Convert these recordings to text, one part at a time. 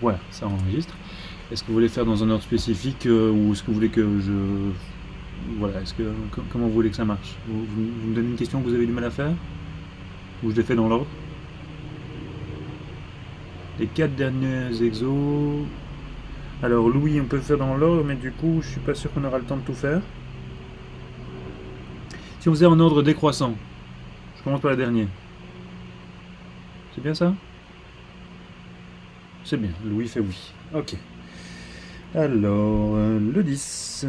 Voilà, ça enregistre. Est-ce que vous voulez faire dans un ordre spécifique ou est-ce que vous voulez que je... Voilà, comment vous voulez que ça marche? Vous me donnez une question que vous avez du mal à faire? Ou je les fais dans l'ordre? Les 4 derniers exos... Alors Louis, on peut le faire dans l'ordre, mais du coup, je suis pas sûr qu'on aura le temps de tout faire. Si on faisait en ordre décroissant, je commence par la dernière. C'est bien ça? C'est bien, Louis fait oui. Ok. Alors, le 10.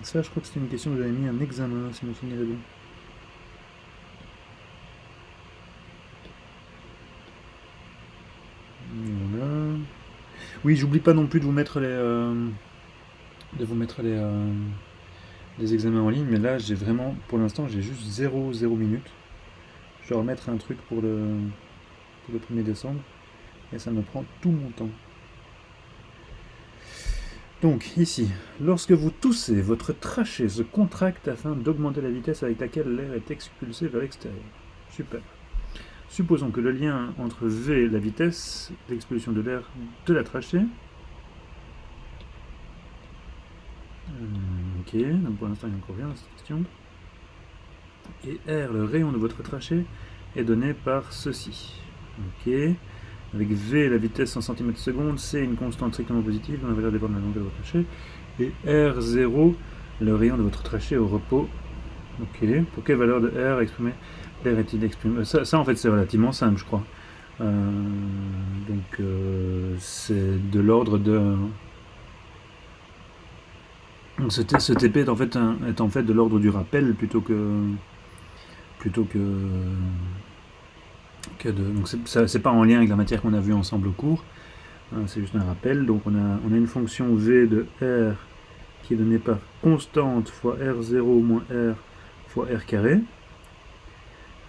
Ça, je crois que c'était une question que vous avez mis un examen, si mon souvenir est bon. Voilà. Oui, j'oublie pas non plus de vous mettre les examens en ligne, mais là, j'ai vraiment, pour l'instant, j'ai juste 0 minutes. Je dois remettre un truc pour le 1er décembre, et ça me prend tout mon temps. Donc, ici, lorsque vous toussez, votre trachée se contracte afin d'augmenter la vitesse avec laquelle l'air est expulsé vers l'extérieur. Super. Supposons que le lien entre V et la vitesse d'expulsion de l'air de la trachée. Ok, donc pour l'instant il n'y a encore rien dans cette question. Et R, le rayon de votre trachée, est donné par ceci. Ok. Avec V, la vitesse en cm/s, C, une constante strictement positive dont la valeur dépend de la longueur de votre trachée. Et R0, le rayon de votre trachée au repos. Ok. Pour quelle valeur de R exprimer l'air est-il exprimé ça en fait c'est relativement simple je crois. Donc c'est de l'ordre de... Donc ce TP est en fait de l'ordre du rappel plutôt que de... Donc c'est pas en lien avec la matière qu'on a vue ensemble au cours. C'est juste un rappel. Donc on a une fonction V de R qui est donnée par constante fois R0 moins R fois R carré.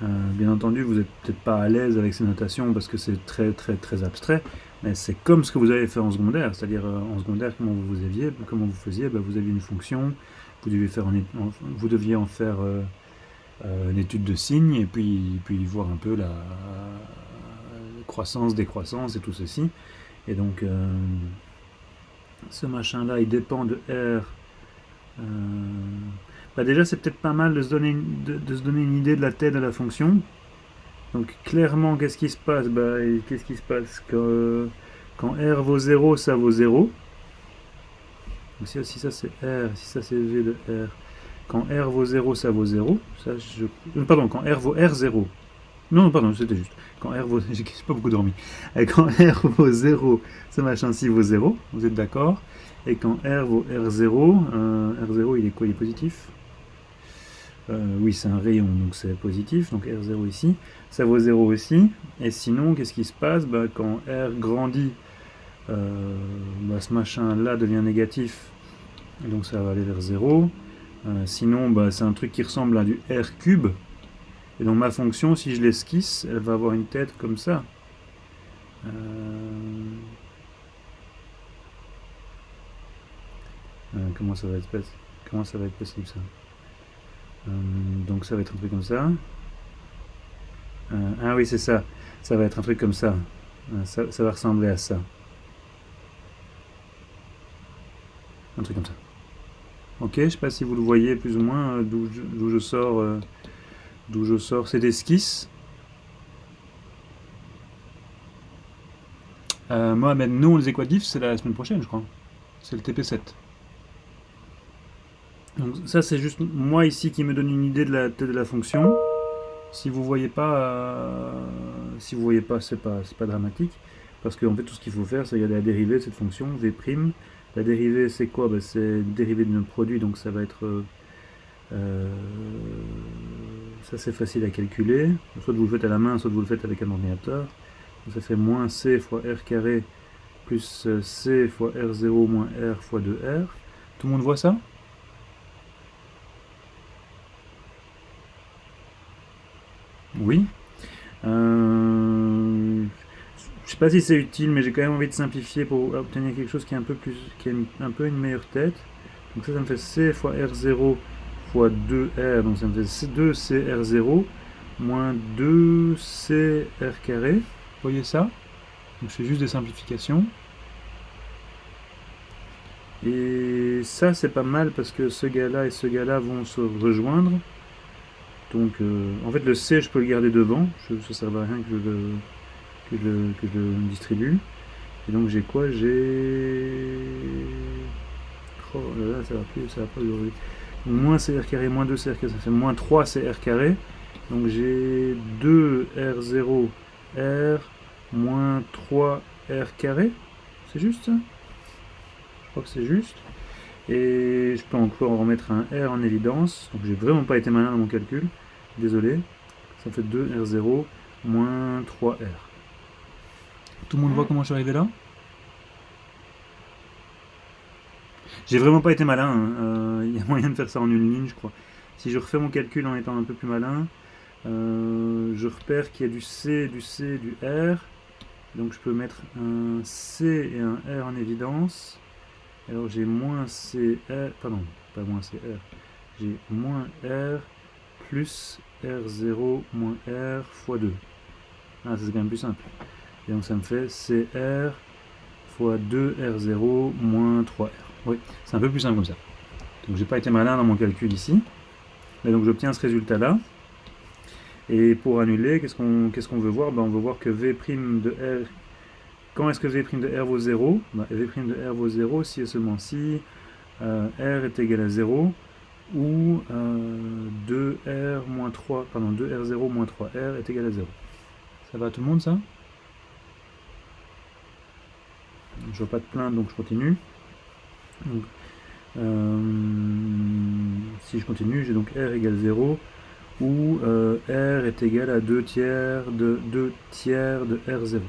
Bien entendu, vous n'êtes peut-être pas à l'aise avec ces notations parce que c'est très très très abstrait, mais c'est comme ce que vous avez fait en secondaire, c'est-à-dire en secondaire, comment vous faisiez, vous aviez une fonction, vous deviez en faire une étude de signes et puis voir un peu la croissance, décroissance et tout ceci. Et donc ce machin-là, il dépend de R. Déjà, c'est peut-être pas mal de se donner une idée de la tête de la fonction. Donc clairement, qu'est-ce qui se passe? Qu'est-ce qui se passe quand R vaut 0, ça vaut 0. Donc si ça c'est R, si ça c'est V de R. Quand R vaut 0, ça vaut 0. Pardon, quand R vaut R0. Non, pardon, c'était juste. Quand R vaut... J'ai pas beaucoup dormi. Et quand R vaut 0, ce machin-ci vaut 0. Vous êtes d'accord? Et quand R vaut R0, R0 il est quoi? Il est positif? Oui, c'est un rayon, donc c'est positif, donc R0 ici, ça vaut 0 aussi, et sinon, qu'est-ce qui se passe? Quand R grandit, ce machin-là devient négatif, donc ça va aller vers 0, sinon, c'est un truc qui ressemble à du R cube, et donc ma fonction, si je l'esquisse, elle va avoir une tête comme ça. Comment ça va être possible ça? Donc ça va être un truc comme ça. Ah oui, c'est ça. Ça va être un truc comme ça. Ça va ressembler à ça. Un truc comme ça. Ok, je sais pas si vous le voyez plus ou moins d'où je sors cette esquisse. Mohamed, non, les équadifs, c'est la semaine prochaine, je crois. C'est le TP7. Donc ça, c'est juste moi ici qui me donne une idée de la tête de la fonction. Si vous voyez pas, c'est pas dramatique, parce qu'en fait tout ce qu'il faut faire, c'est regarder la dérivée de cette fonction v'. La dérivée, c'est quoi? C'est une dérivée de notre produit, donc ça va être ça c'est facile à calculer. Soit vous le faites à la main, soit vous le faites avec un ordinateur. Donc ça fait moins c fois r carré plus c fois r0 moins r fois 2r. Tout le monde voit ça? Oui. Je sais pas si c'est utile, mais j'ai quand même envie de simplifier pour obtenir quelque chose qui a un peu une meilleure tête. Donc ça me fait C fois R0 fois 2R, donc ça me fait 2CR0 moins 2CR carré. Vous voyez ça? Donc je fais juste des simplifications. Et ça c'est pas mal parce que ce gars-là et ce gars-là vont se rejoindre. Donc en fait le C je peux le garder devant, ça ne sert à rien que je le distribue. Et donc j'ai quoi? J'ai... Oh là là, ça va pas aujourd'hui. Donc moins CR carré, moins 2 CR carré, ça fait moins 3 CR carré. Donc j'ai 2 R0 R moins 3 R carré. C'est juste ça? Je crois que c'est juste. Et je peux encore remettre un R en évidence. Donc j'ai vraiment pas été malin dans mon calcul. Désolé. Ça fait 2 R0 moins 3 R. Tout le monde voit comment je suis arrivé là? J'ai vraiment pas été malin. Il y a moyen de faire ça en une ligne, je crois. Si je refais mon calcul en étant un peu plus malin, je repère qu'il y a du C, du R. Donc je peux mettre un C et un R en évidence. Alors j'ai moins CR, pardon, pas moins CR, j'ai moins R plus R0 moins R fois 2. Ah, ça c'est quand même plus simple. Et donc ça me fait CR fois 2R0 moins 3R. Oui, c'est un peu plus simple comme ça. Donc j'ai pas été malin dans mon calcul ici. Mais donc j'obtiens ce résultat là. Et pour annuler, qu'est-ce qu'on veut voir? On veut voir que V' de R. Quand est-ce que V' de R vaut 0? V' de R vaut 0 si et seulement si R est égal à 0 ou 2R moins 3, pardon, 2R0 moins 3R est égal à 0. Ça va à tout le monde ça? Je vois pas de plainte donc je continue. Donc, si je continue, j'ai donc R égale 0 où R est égal à 2 tiers de R0.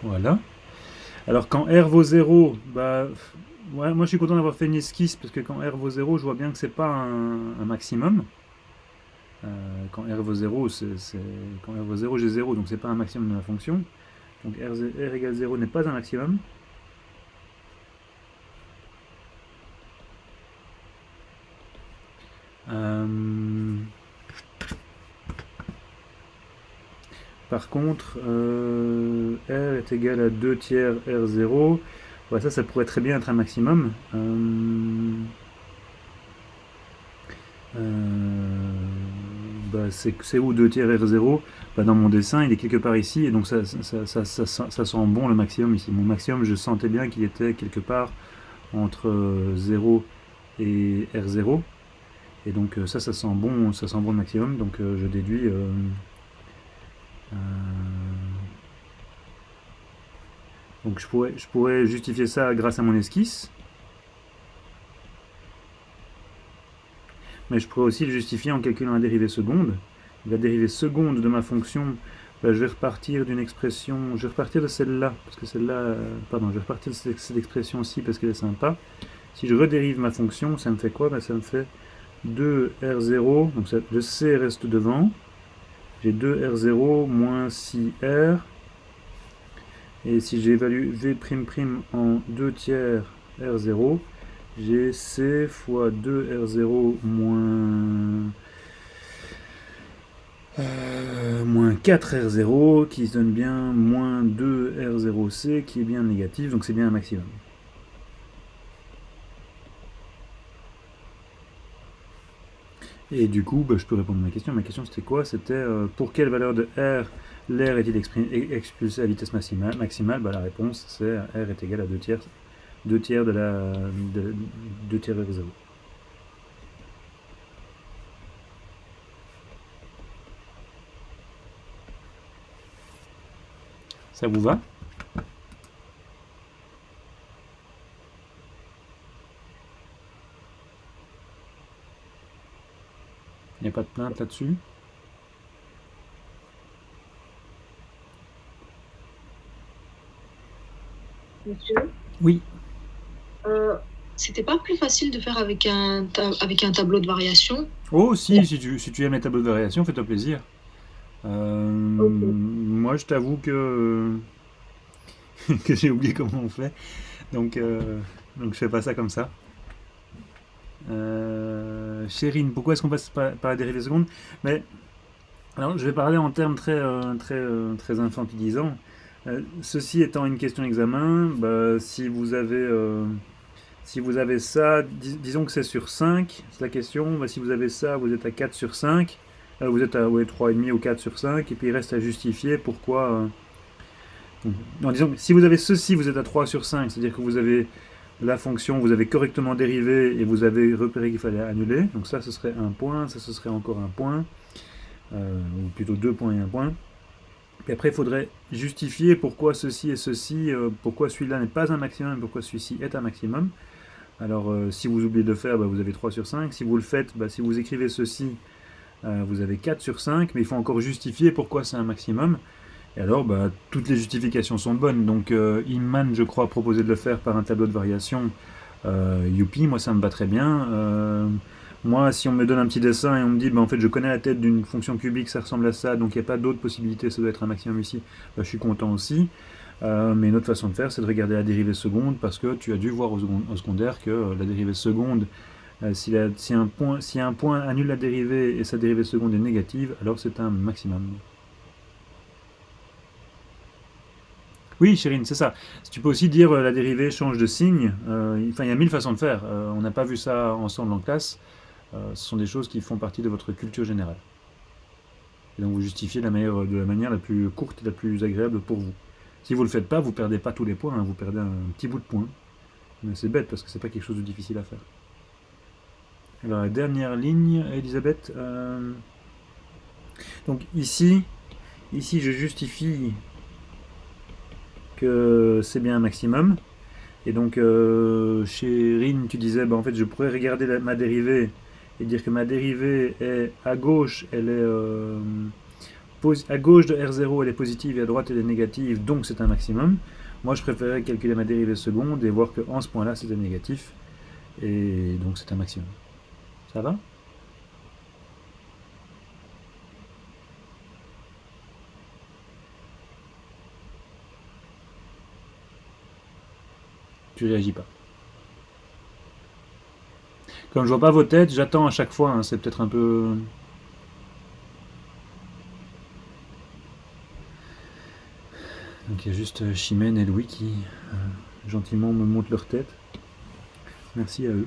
Voilà. Alors quand R vaut 0, ouais, moi je suis content d'avoir fait une esquisse parce que quand R vaut 0, je vois bien que c'est pas un maximum. Quand R vaut 0, quand R vaut 0, j'ai 0, donc c'est pas un maximum de la fonction. Donc R égale 0 n'est pas un maximum. Par contre, R est égal à 2 tiers R0. Ouais, ça pourrait très bien être un maximum. C'est où 2 tiers R0? Dans mon dessin, il est quelque part ici, et donc ça sent bon le maximum ici. Mon maximum, je sentais bien qu'il était quelque part entre 0 et R0. Et donc ça sent bon le maximum, donc je déduis... donc je pourrais justifier ça grâce à mon esquisse. Mais je pourrais aussi le justifier en calculant la dérivée seconde. La dérivée seconde de ma fonction, je vais repartir d'une expression, je vais repartir de celle-là, parce que celle-là, pardon, je vais repartir de cette expression-ci parce qu'elle est sympa. Si je redérive ma fonction, ça me fait quoi? Ça me fait 2R0, donc le C reste devant. J'ai 2R0 moins 6R. Et si j'évalue V' en 2 tiers R0, j'ai C fois 2R0 moins 4R0 qui se donne bien moins 2R0C qui est bien négatif, donc c'est bien un maximum. Et du coup, je peux répondre à ma question. Ma question c'était quoi? C'était pour quelle valeur de R l'air est-il expulsé à vitesse maximale? La réponse c'est R est égal à 2 tiers de 2 tiers R0. Ça vous va? Il n'y a pas de plainte là-dessus? Monsieur, Oui. c'était pas plus facile de faire avec un tableau de variation? Oh si, si tu aimes les tableaux de variation, fais-toi plaisir. Ok. Moi je t'avoue que, que j'ai oublié comment on fait. Donc je fais pas ça comme ça. Chérine, pourquoi est-ce qu'on passe par la dérivée seconde? Mais alors je vais parler en termes très infantilisants. Ceci étant une question d'examen, bah, si vous avez ça, disons que c'est sur 5, c'est la question. Bah, si vous avez ça, vous êtes à 4 sur 5. Vous êtes à ouais, 3,5 ou 4 sur 5. Et puis il reste à justifier pourquoi. Non, disons que si vous avez ceci, vous êtes à 3 sur 5. C'est-à-dire que vous avez la fonction, vous avez correctement dérivé et vous avez repéré qu'il fallait annuler. Donc ça, ce serait un point. Ça, ce serait encore un point. Ou plutôt 2 points et un point. Et après, il faudrait justifier pourquoi ceci et ceci, pourquoi celui-là n'est pas un maximum et pourquoi celui-ci est un maximum. Alors, si vous oubliez de le faire, bah, vous avez 3 sur 5. Si vous le faites, bah, si vous écrivez ceci, vous avez 4 sur 5, mais il faut encore justifier pourquoi c'est un maximum. Et alors, bah, toutes les justifications sont bonnes. Donc, Inman, je crois, proposait de le faire par un tableau de variation. Youpi, moi ça me va très bien. Moi, si on me donne un petit dessin et on me dit, bah, en fait, je connais la tête d'une fonction cubique, ça ressemble à ça, donc il n'y a pas d'autre possibilité, ça doit être un maximum ici, bah, je suis content aussi. Mais une autre façon de faire, c'est de regarder la dérivée seconde, parce que tu as dû voir au secondaire que la dérivée seconde, si un point annule la dérivée et sa dérivée seconde est négative, alors c'est un maximum. Oui, Chérine, c'est ça. Tu peux aussi dire la dérivée change de signe. Enfin, il y a mille façons de faire. On n'a pas vu ça ensemble en classe. Ce sont des choses qui font partie de votre culture générale. Et donc vous justifiez de la manière la plus courte et la plus agréable pour vous. Si vous ne le faites pas, vous ne perdez pas tous les points, hein, vous perdez un petit bout de point. Mais c'est bête parce que c'est pas quelque chose de difficile à faire. Alors la dernière ligne, Elisabeth. Donc ici je justifie que c'est bien un maximum. Et donc chez Rin, tu disais, bah, en fait, je pourrais regarder ma dérivée et dire que ma dérivée est à gauche, elle est à gauche de R0, elle est positive et à droite, elle est négative, donc c'est un maximum. Moi, je préférais calculer ma dérivée seconde et voir qu'en ce point-là, c'était négatif. Et donc, c'est un maximum. Ça va? Tu réagis pas. Comme je vois pas vos têtes, j'attends à chaque fois, hein, c'est peut-être un peu... Donc il y a juste Chimène et Louis qui gentiment me montrent leur tête. Merci à eux.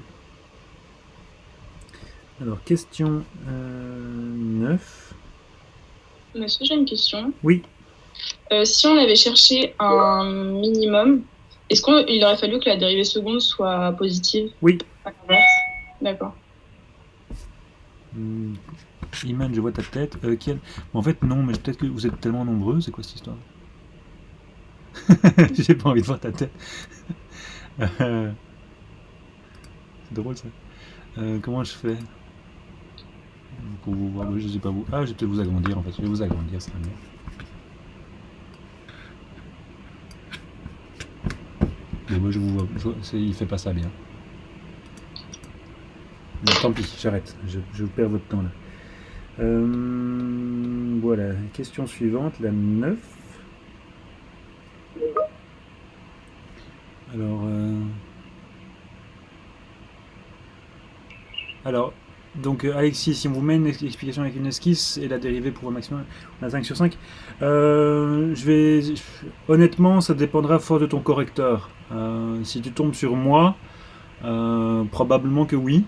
Alors, question 9. Est-ce que j'ai une question? Oui. Si on avait cherché un minimum, est-ce qu'il aurait fallu que la dérivée seconde soit positive? Oui. À l'inverse. D'accord. Iman, je vois ta tête. En fait, non, mais peut-être que vous êtes tellement nombreux. C'est quoi cette histoire? J'ai pas envie de voir ta tête. C'est drôle ça. Comment je fais pour vous voir? Je sais pas vous. Ah, je vais peut-être vous agrandir en fait. Je vais vous agrandir, ça va mieux. Mais moi, je vous vois. Il fait pas ça bien. Mais tant pis, j'arrête. Je perds votre temps là. Voilà. Question suivante, la 9. Alors, donc Alexis, si on vous met une explication avec une esquisse et la dérivée pour un maximum, on a 5 sur 5. Honnêtement, ça dépendra fort de ton correcteur. Si tu tombes sur moi, probablement que oui.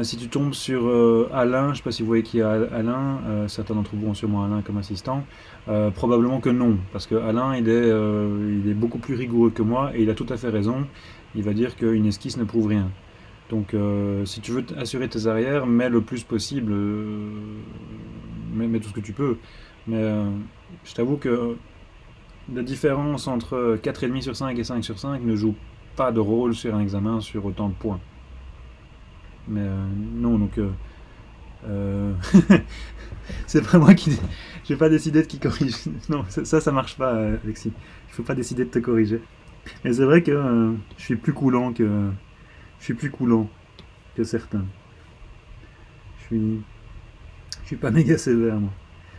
Si tu tombes sur Alain, je ne sais pas si vous voyez qui est Alain, certains d'entre vous ont sûrement Alain comme assistant, probablement que non, parce que Alain il est beaucoup plus rigoureux que moi et il a tout à fait raison. Il va dire qu'une esquisse ne prouve rien. Donc si tu veux assurer tes arrières, mets le plus possible, mets tout ce que tu peux. Mais je t'avoue que la différence entre 4,5 sur 5 et 5 sur 5 ne joue pas de rôle sur un examen sur autant de points. Mais non, donc c'est pas moi qui... Je vais pas décider de qui corrige. Non, ça marche pas, Alexis. Il faut pas décider de te corriger. Mais c'est vrai que je suis plus coulant que... Je suis plus coulant que certains. Je suis pas méga sévère, moi.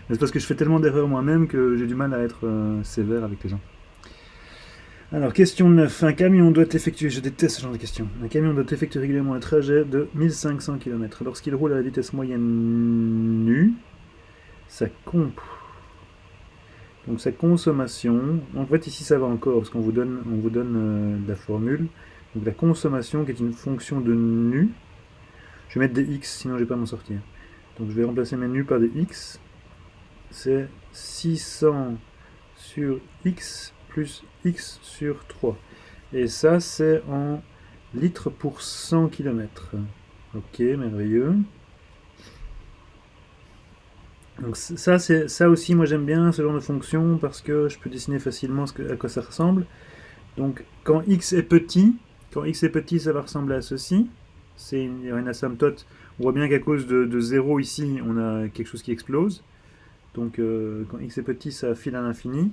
Mais c'est parce que je fais tellement d'erreurs moi-même que j'ai du mal à être sévère avec les gens. Alors, question 9. Un camion doit effectuer... Je déteste ce genre de questions. Un camion doit effectuer régulièrement un trajet de 1500 km. Lorsqu'il roule à la vitesse moyenne nue, sa Donc sa consommation, en fait ici ça va encore, parce qu'on vous donne la formule. Donc la consommation qui est une fonction de nu, je vais mettre des x, sinon je vais pas m'en sortir. Donc je vais remplacer mes nus par des x, c'est 600 sur x plus x sur 3. Et ça c'est en litres pour 100 km. Ok, merveilleux. Donc ça aussi, moi j'aime bien ce genre de fonction parce que je peux dessiner facilement à quoi ça ressemble. Donc quand x est petit, ça va ressembler à ceci. Il y a une asymptote. On voit bien qu'à cause de 0 ici, on a quelque chose qui explose. Donc quand x est petit, ça file à l'infini.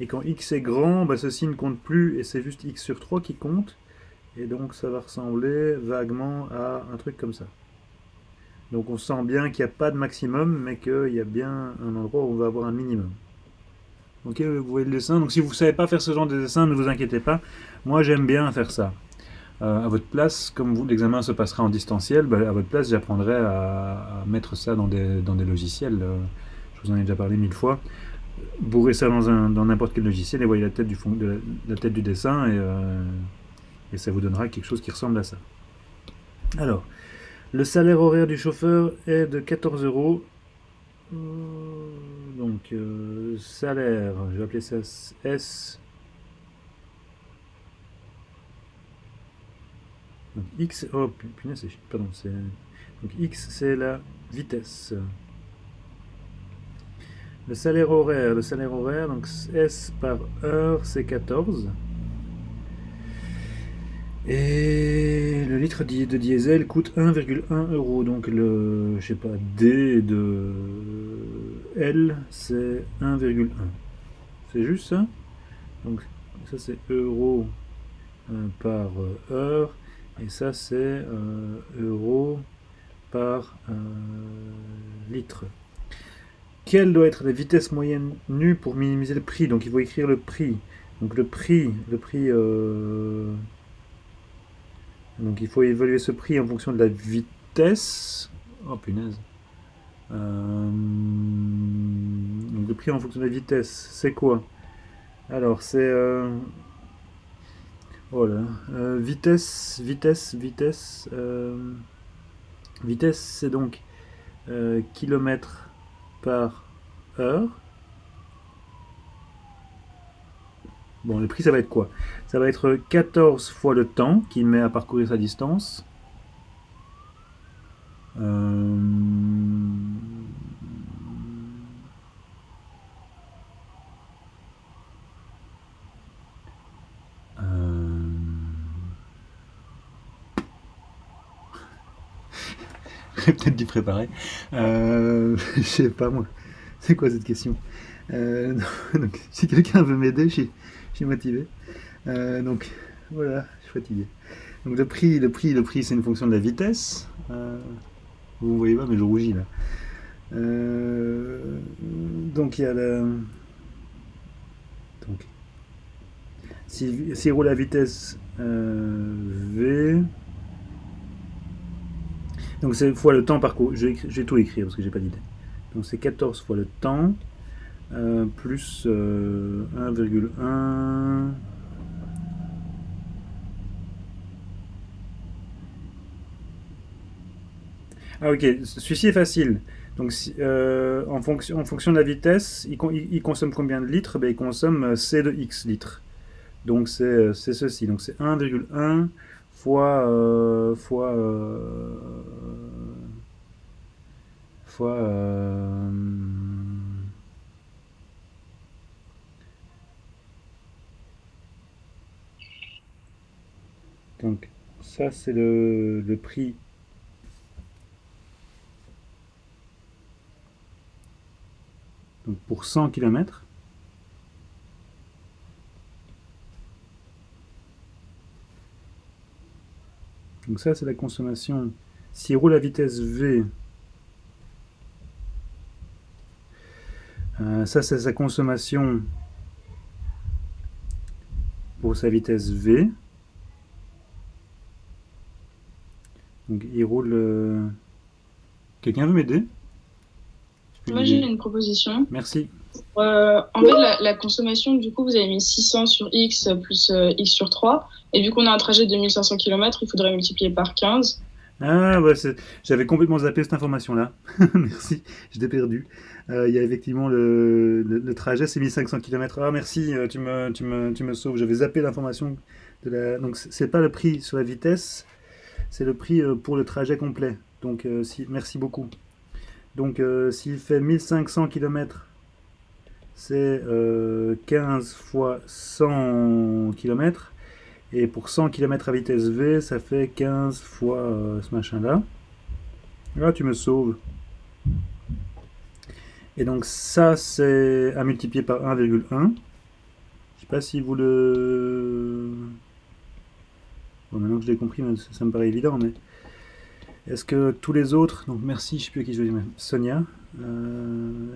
Et quand x est grand, bah, ceci ne compte plus et c'est juste x sur 3 qui compte. Et donc ça va ressembler vaguement à un truc comme ça. Donc on sent bien qu'il n'y a pas de maximum, mais qu'il y a bien un endroit où on va avoir un minimum. Ok, vous voyez le dessin. Donc si vous ne savez pas faire ce genre de dessin, ne vous inquiétez pas. Moi j'aime bien faire ça. À votre place, comme l'examen se passera en distanciel, bah, à votre place j'apprendrai à mettre ça dans des logiciels. Je vous en ai déjà parlé 1000 fois. Bourrez ça dans n'importe quel logiciel et voyez la tête la tête du dessin et ça vous donnera quelque chose qui ressemble à ça. Alors, le salaire horaire du chauffeur est de 14 euros. Donc, salaire, je vais appeler ça S. Donc, X, oh punaise, pardon, donc X c'est la vitesse. Le salaire horaire, donc S par heure c'est 14. Et le litre de diesel coûte 1,1 euro. Donc je sais pas, D de L, c'est 1,1. C'est juste ça. Donc ça c'est euro par heure. Et ça c'est euro par litre. Quelle doit être la vitesse moyenne nue pour minimiser le prix? Donc il faut écrire le prix. Donc le prix, donc il faut évaluer ce prix en fonction de la vitesse. Oh punaise. Donc le prix en fonction de la vitesse, c'est quoi? Alors c'est... oh là. Vitesse, c'est donc kilomètres par heure. Bon, le prix ça va être quoi? Ça va être 14 fois le temps qu'il met à parcourir sa distance. J'aurais peut-être dû préparer. Je sais pas moi. C'est quoi cette question? Donc, si quelqu'un veut m'aider, je suis motivé. Donc voilà, je suis fatigué. Donc le prix, c'est une fonction de la vitesse. Vous voyez pas, mais je rougis là. Donc il y a la. Donc, si roule à vitesse V. Donc c'est fois le temps parcouru. Je vais tout écrire parce que j'ai pas d'idée. Donc c'est 14 fois le temps plus 1,1. Ah ok, celui-ci est facile. Donc en fonction de la vitesse, il consomme combien de litres? Ben, il consomme C de X litres. Donc c'est ceci. Donc c'est 1,1 fois donc ça c'est le prix. Donc pour 100 km. Donc ça c'est la consommation. S'il roule à vitesse V, ça c'est sa consommation pour sa vitesse V. Donc il roule... Quelqu'un veut m'aider? Une Moi, j'ai idée. une proposition. Merci. En fait, la consommation, du coup, vous avez mis 600 sur X plus X sur 3. Et vu qu'on a un trajet de 1500 km, il faudrait multiplier par 15. Ah, ouais, j'avais complètement zappé cette information-là. Merci, je l'ai perdu. Il y a effectivement le trajet, c'est 1500 km. Ah, merci, tu me sauves. J'avais zappé l'information Donc, c'est pas le prix sur la vitesse, c'est le prix pour le trajet complet. Donc, merci beaucoup. Donc, s'il fait 1500 km, c'est 15 fois 100 km. Et pour 100 km à vitesse V, ça fait 15 fois ce machin-là. Là, tu me sauves. Et donc ça, c'est à multiplier par 1,1. Je sais pas si vous le... Bon, maintenant que je l'ai compris, ça me paraît évident, mais... Est-ce que tous les autres... Donc merci, je sais plus à qui je vais dire, Sonia.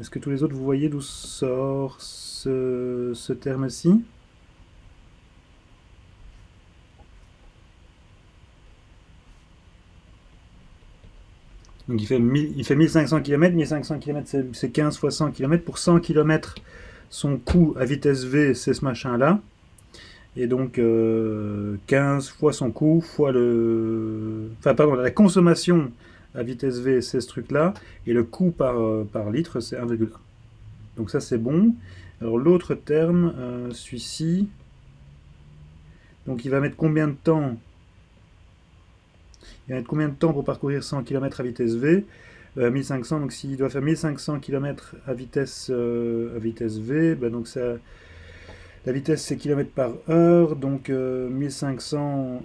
Est-ce que tous les autres, vous voyez d'où sort ce terme-ci? Donc il fait 1500 km. 1500 km, c'est 15 fois 100 km. Pour 100 km, son coût à vitesse V, c'est ce machin-là. Et donc 15 fois son coût, fois le... Enfin, pardon, la consommation à vitesse V, c'est ce truc-là. Et le coût par litre, c'est 1,1. Donc ça, c'est bon. Alors l'autre terme, celui-ci... Donc il va mettre combien de temps? Il va mettre combien de temps pour parcourir 100 km à vitesse V? 1500, donc s'il doit faire 1500 km à vitesse V, ben donc ça, la vitesse c'est km par heure, donc 1500,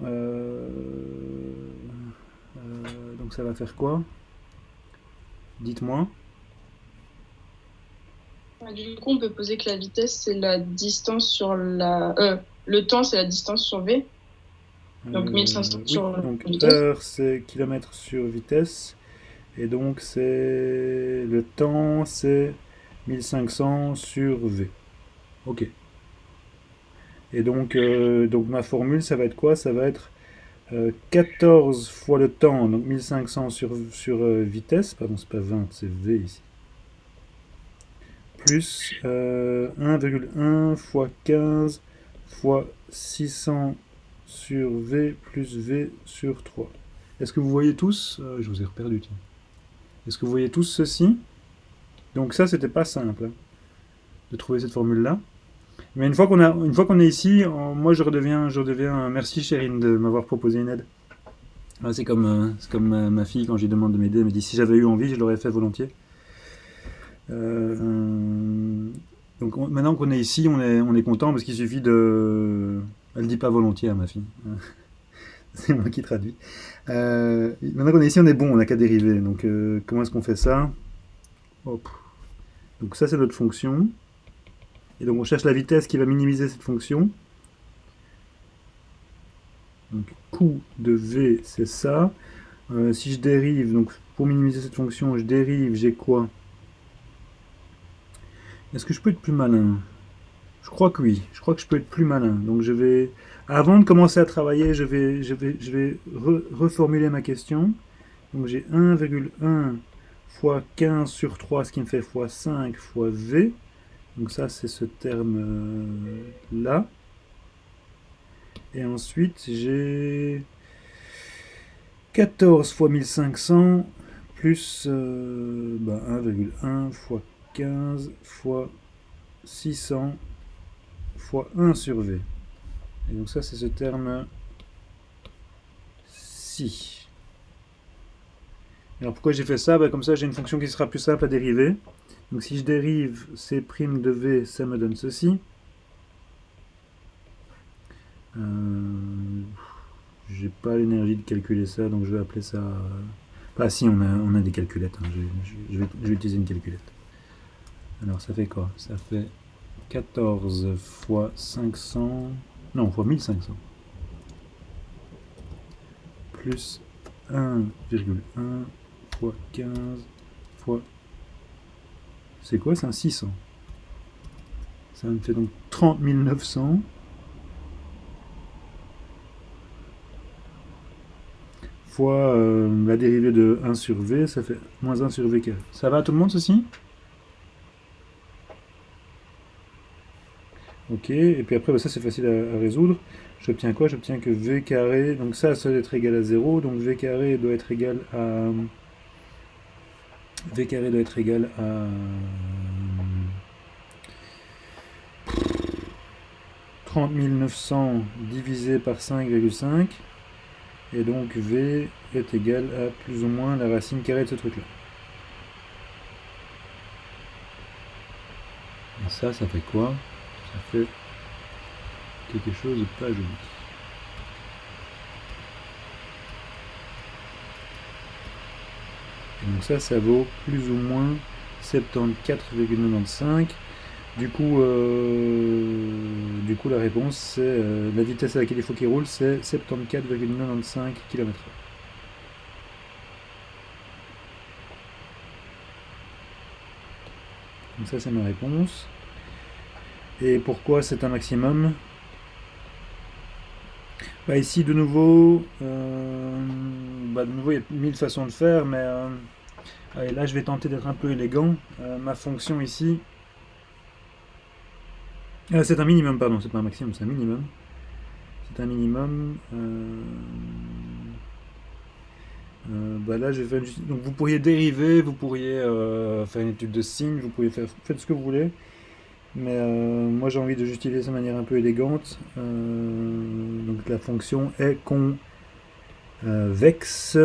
donc ça va faire quoi? Dites-moi. Du coup, on peut poser que la vitesse, c'est la distance sur la... le temps, c'est la distance sur V. Donc 1500 Oui, sur donc vitesse. heure c'est km sur vitesse, et donc c'est le temps c'est 1500 sur V. Ok. Et donc ma formule, ça va être quoi? Ça va être 14 fois le temps, donc 1500 sur vitesse, pardon, c'est pas 20, c'est V ici, plus 1,1 fois 15 fois 600 sur V plus V sur 3. Est-ce que vous voyez tous je vous ai reperdu, tiens. Est-ce que vous voyez tous ceci? Donc ça, c'était pas simple hein, de trouver cette formule-là. Mais une fois qu'on est ici, moi je redeviens. Merci Chérine de m'avoir proposé une aide. Ah, c'est comme ma fille quand je lui demande de m'aider, elle me dit si j'avais eu envie, je l'aurais fait volontiers. Donc maintenant qu'on est ici, on est content parce qu'il suffit de. Elle dit pas volontiers à ma fille. C'est moi qui traduis. Maintenant qu'on est ici, on est bon, on n'a qu'à dériver. Donc comment est-ce qu'on fait ça? Hop. Donc ça c'est notre fonction. Et donc on cherche la vitesse qui va minimiser cette fonction. Donc coût de V, c'est ça. Si je dérive, donc pour minimiser cette fonction, je dérive, j'ai quoi? Est-ce que je peux être plus malin? Je crois que oui, je crois que je peux être plus malin. Donc je vais, avant de commencer à travailler, je vais reformuler ma question. Donc j'ai 1,1 fois 15 sur 3, ce qui me fait fois 5 fois V. Donc ça c'est ce terme là. Et ensuite j'ai 14 fois 1500 plus 1,1 fois 15 fois 600 fois 1 sur V. Et donc ça c'est ce terme-ci. Alors pourquoi j'ai fait ça? Comme ça j'ai une fonction qui sera plus simple à dériver. Donc si je dérive C' de V, ça me donne ceci. J'ai pas l'énergie de calculer ça, donc je vais appeler ça... Ah si, on a des calculettes. Hein. Je vais utiliser une calculette. Alors ça fait quoi? Ça fait 14 fois 500... Non, fois 1500. Plus 1,1 fois 15 fois... C'est quoi? C'est un 600. Ça me fait donc 30 900. Fois la dérivée de 1 sur V, ça fait moins 1 sur V carré. Ça va tout le monde ceci? Ok, et puis après, bah, ça c'est facile à résoudre. J'obtiens quoi? J'obtiens que v carré, donc ça doit être égal à 0, donc v carré doit être égal à... v carré doit être égal à 30 900 divisé par 5,5, et donc v est égal à plus ou moins la racine carrée de ce truc-là. Et ça fait quoi? Ça fait quelque chose de pas joli. Et donc ça vaut plus ou moins 74,95. Du coup, la réponse, c'est la vitesse à laquelle il faut qu'il roule, c'est 74,95 km/h. Donc ça, c'est ma réponse. Et pourquoi c'est un maximum? Bah ici, de nouveau, il y a 1000 façons de faire, mais allez, là, je vais tenter d'être un peu élégant. Ma fonction ici, c'est un minimum, pardon, c'est pas un maximum, c'est un minimum. C'est un minimum. Bah là, je vais faire donc vous pourriez dériver, vous pourriez faire une étude de signe, vous pourriez faire faites ce que vous voulez. Mais moi, j'ai envie de justifier ça de manière un peu élégante. Donc la fonction est convexe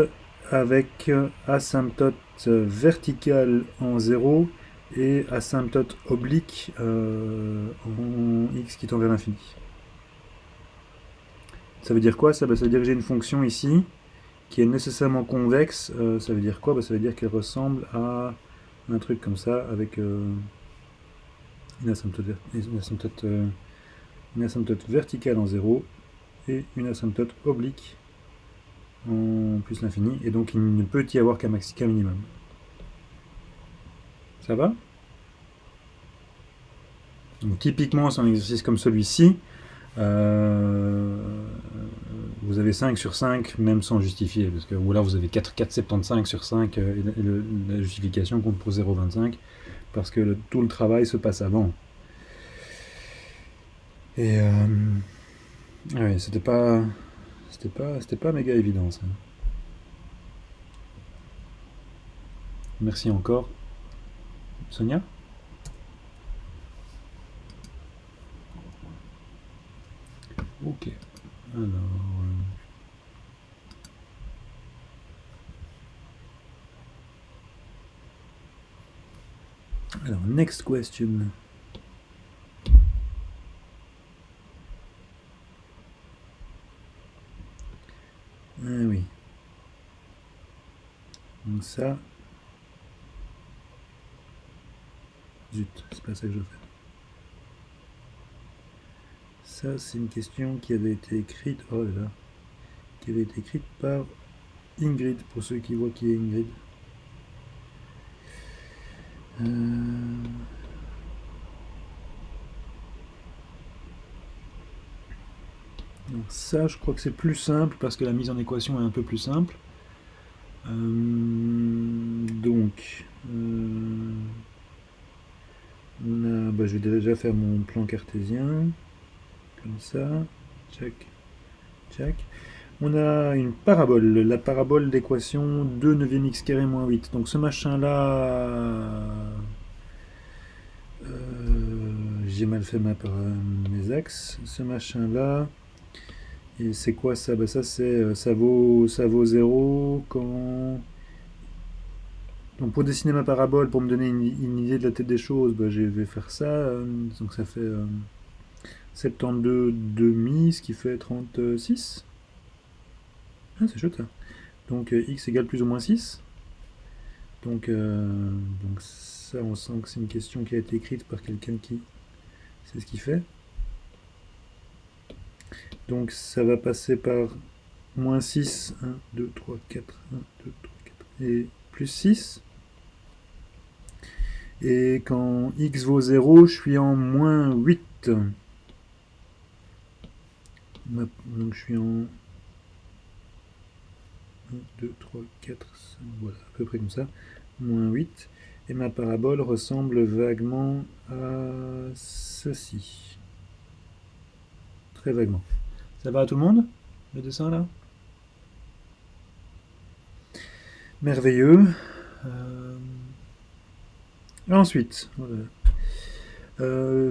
avec asymptote verticale en 0 et asymptote oblique en x qui tend vers l'infini. Ça veut dire quoi ça? Ça veut dire que j'ai une fonction ici qui est nécessairement convexe. Ça veut dire quoi? Ça veut dire qu'elle ressemble à un truc comme ça avec une asymptote verticale en 0 et une asymptote oblique en plus l'infini. Et donc il ne peut y avoir qu'un minimum. Ça va? Donc typiquement, c'est un exercice comme celui-ci. Vous avez 5 sur 5, même sans justifier, parce que, ou là vous avez 4,75 sur 5, et la justification compte pour 0,25, parce que tout le travail se passe avant. Et ouais, c'était pas méga évident ça. Merci encore. Sonia? Ok. Alors, next question. Ah oui. Donc ça... Zut, c'est pas ça que je veux faire. Ça, c'est une question qui avait été écrite... Oh là là. Qui avait été écrite par Ingrid, pour ceux qui voient qui est Ingrid. Donc ça, je crois que c'est plus simple parce que la mise en équation est un peu plus simple. Donc, je vais déjà faire mon plan cartésien. Comme ça. Tchac. Tchac. On a une parabole, la parabole d'équation 2 neuvième x carré moins 8. Donc ce machin-là... j'ai mal fait mes axes. Ce machin-là... Et c'est quoi ça? Ça c'est ça vaut 0 quand... Donc pour dessiner ma parabole, pour me donner une idée de la tête des choses, je vais faire ça. Donc ça fait 72 demi, ce qui fait 36. Ah, c'est chouette ça. Donc x égale plus ou moins 6. Donc ça, on sent que c'est une question qui a été écrite par quelqu'un qui sait ce qu'il fait. Donc ça va passer par moins 6, 1, 2, 3, 4, 1, 2, 3, 4, et plus 6. Et quand x vaut 0, je suis en moins 8. Donc je suis en 1, 2, 3, 4, 5, voilà, à peu près comme ça. Moins 8. Et ma parabole ressemble vaguement à ceci. très vaguement. Ça va à tout le monde, le dessin là? Merveilleux. Ensuite, voilà.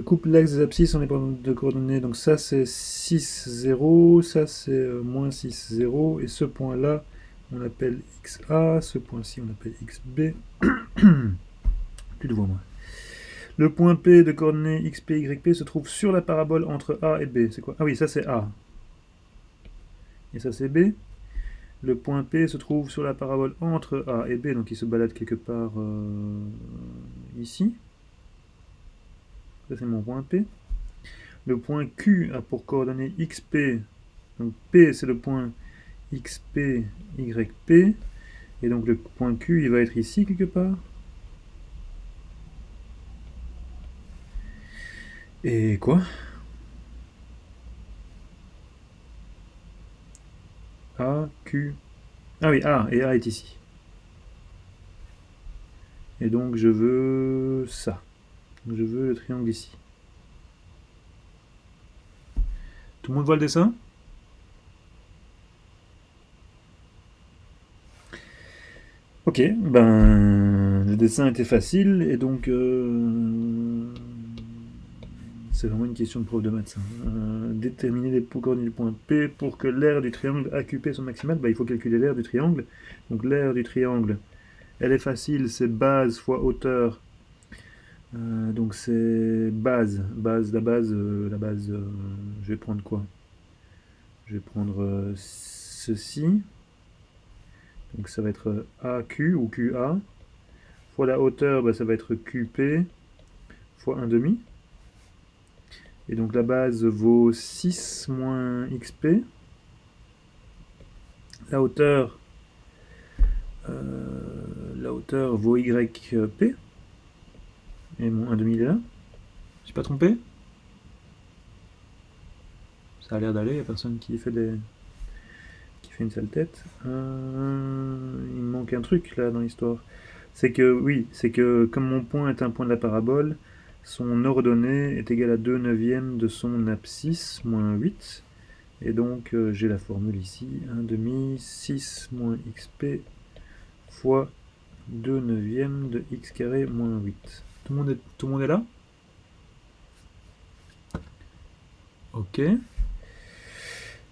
Coupe l'axe des abscisses en dépendant de coordonnées. Donc ça c'est 6, 0, ça c'est moins 6, 0. Et ce point-là, on appelle XA, ce point-ci on appelle XB. Plus de voix moi. Le point P de coordonnées XP, YP se trouve sur la parabole entre A et B. C'est quoi? Ah oui, ça c'est A. Et ça c'est B. Le point P se trouve sur la parabole entre A et B, donc il se balade quelque part ici. Ça c'est mon point P. Le point Q a pour coordonnées XP. Donc P c'est le point XP, YP. Et donc le point Q il va être ici quelque part. Et quoi? A, Q. Ah oui, A, et A est ici. Et donc je veux ça. Je veux le triangle ici. Tout le monde voit le dessin? Ok, ben le dessin était facile et donc c'est vraiment une question de prof de maths. Déterminer les coordonnées du point P pour que l'aire du triangle AQP soit maximale. Bah, il faut calculer l'aire du triangle. Donc l'aire du triangle, elle est facile, c'est base fois hauteur. Donc c'est base, la base, je vais prendre quoi? Je vais prendre ceci. Donc ça va être AQ ou QA. Fois la hauteur, bah, ça va être QP fois 1 demi. Et donc la base vaut 6 moins XP. La hauteur vaut YP. Et mon 1 demi est là. Je suis pas trompé? Ça a l'air d'aller, il n'y a personne qui fait une sale tête. Il me manque un truc là dans l'histoire. C'est que, oui, c'est que comme mon point est un point de la parabole, son ordonnée est égale à 2 neuvièmes de son abscisse, moins 8. Et donc j'ai la formule ici, 1 demi, 6 moins xp fois 2 neuvièmes de x carré moins 8. Tout le monde est là? Ok.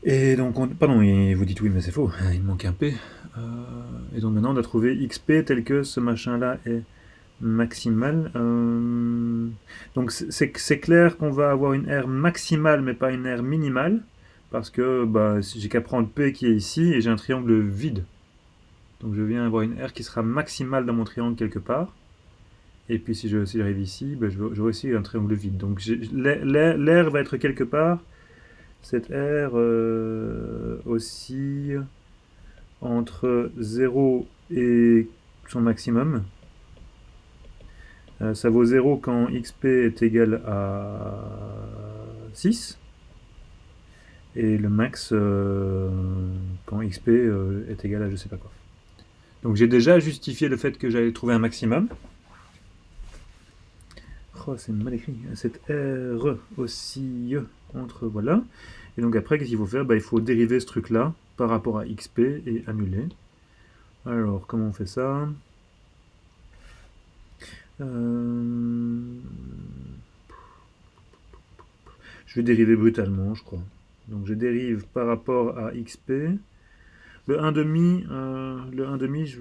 Et donc, pardon, vous dites oui, mais c'est faux, il manque un P. Et donc maintenant, on doit trouver XP tel que ce machin-là est maximal. Donc c'est clair qu'on va avoir une R maximale, mais pas une R minimale, parce que bah, j'ai qu'à prendre P qui est ici, et j'ai un triangle vide. Donc je viens avoir une R qui sera maximale dans mon triangle quelque part. Et puis si j'arrive ici, bah, j'aurai aussi un triangle vide. Donc l'air va être quelque part. Cette R oscille entre 0 et son maximum. Ça vaut 0 quand xp est égal à 6. Et le max quand xp est égal à je sais pas quoi. Donc j'ai déjà justifié le fait que j'allais trouver un maximum. Oh, c'est mal écrit. Cette R oscille entre... Voilà. Et donc après, qu'est-ce qu'il faut faire? Bah, il faut dériver ce truc-là par rapport à XP et annuler. Alors, comment on fait ça? Je vais dériver brutalement, je crois. Donc je dérive par rapport à XP. Le 1 demi, le 1 demi,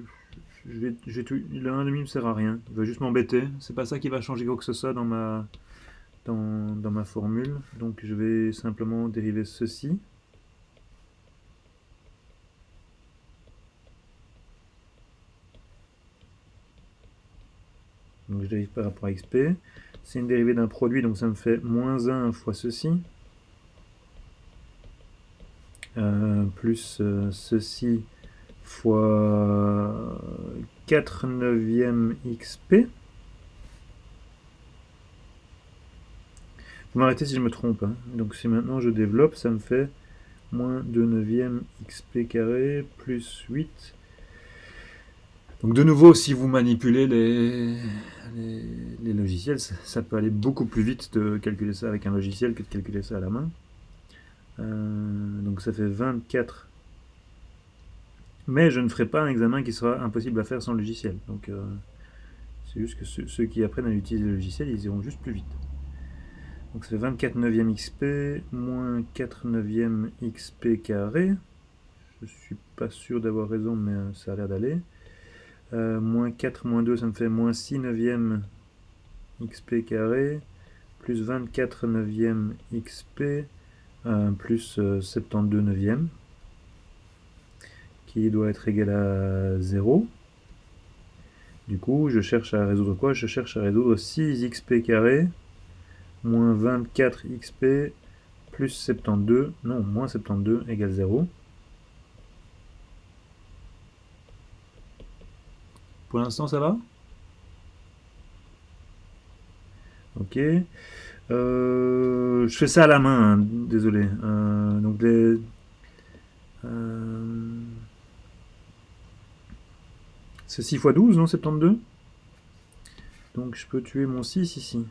le 1 demi me sert à rien. Il va juste m'embêter. C'est pas ça qui va changer quoi que ce soit dans ma formule. Donc je vais simplement dériver ceci. Donc je dérive par rapport à XP. C'est une dérivée d'un produit, donc ça me fait moins 1 fois ceci. Plus ceci fois 4 neuvièmes XP. Vous m'arrêtez si je me trompe. Hein. Donc si maintenant je développe, ça me fait moins 2 neuvièmes XP carré plus 8. Donc de nouveau, si vous manipulez les logiciels, ça peut aller beaucoup plus vite de calculer ça avec un logiciel que de calculer ça à la main. Donc ça fait 24. Mais je ne ferai pas un examen qui sera impossible à faire sans logiciel. Donc c'est juste que ceux qui apprennent à utiliser le logiciel, ils iront juste plus vite. Donc ça fait 24 neuvième xp moins 4 neuvième xp carré. Je suis pas sûr d'avoir raison, mais ça a l'air d'aller. Moins 4 moins 2, ça me fait moins 6 neuvième xp carré. Plus 24 neuvième xp. Plus 72 neuvième. Qui doit être égal à 0. Du coup, je cherche à résoudre quoi? Je cherche à résoudre 6xp carré moins 24xp plus 72, non, moins 72 égale 0. Pour l'instant, ça va? Ok. Je fais ça à la main, hein, désolé. Donc c'est 6 fois 12, non, 72? Donc je peux tuer mon 6 ici.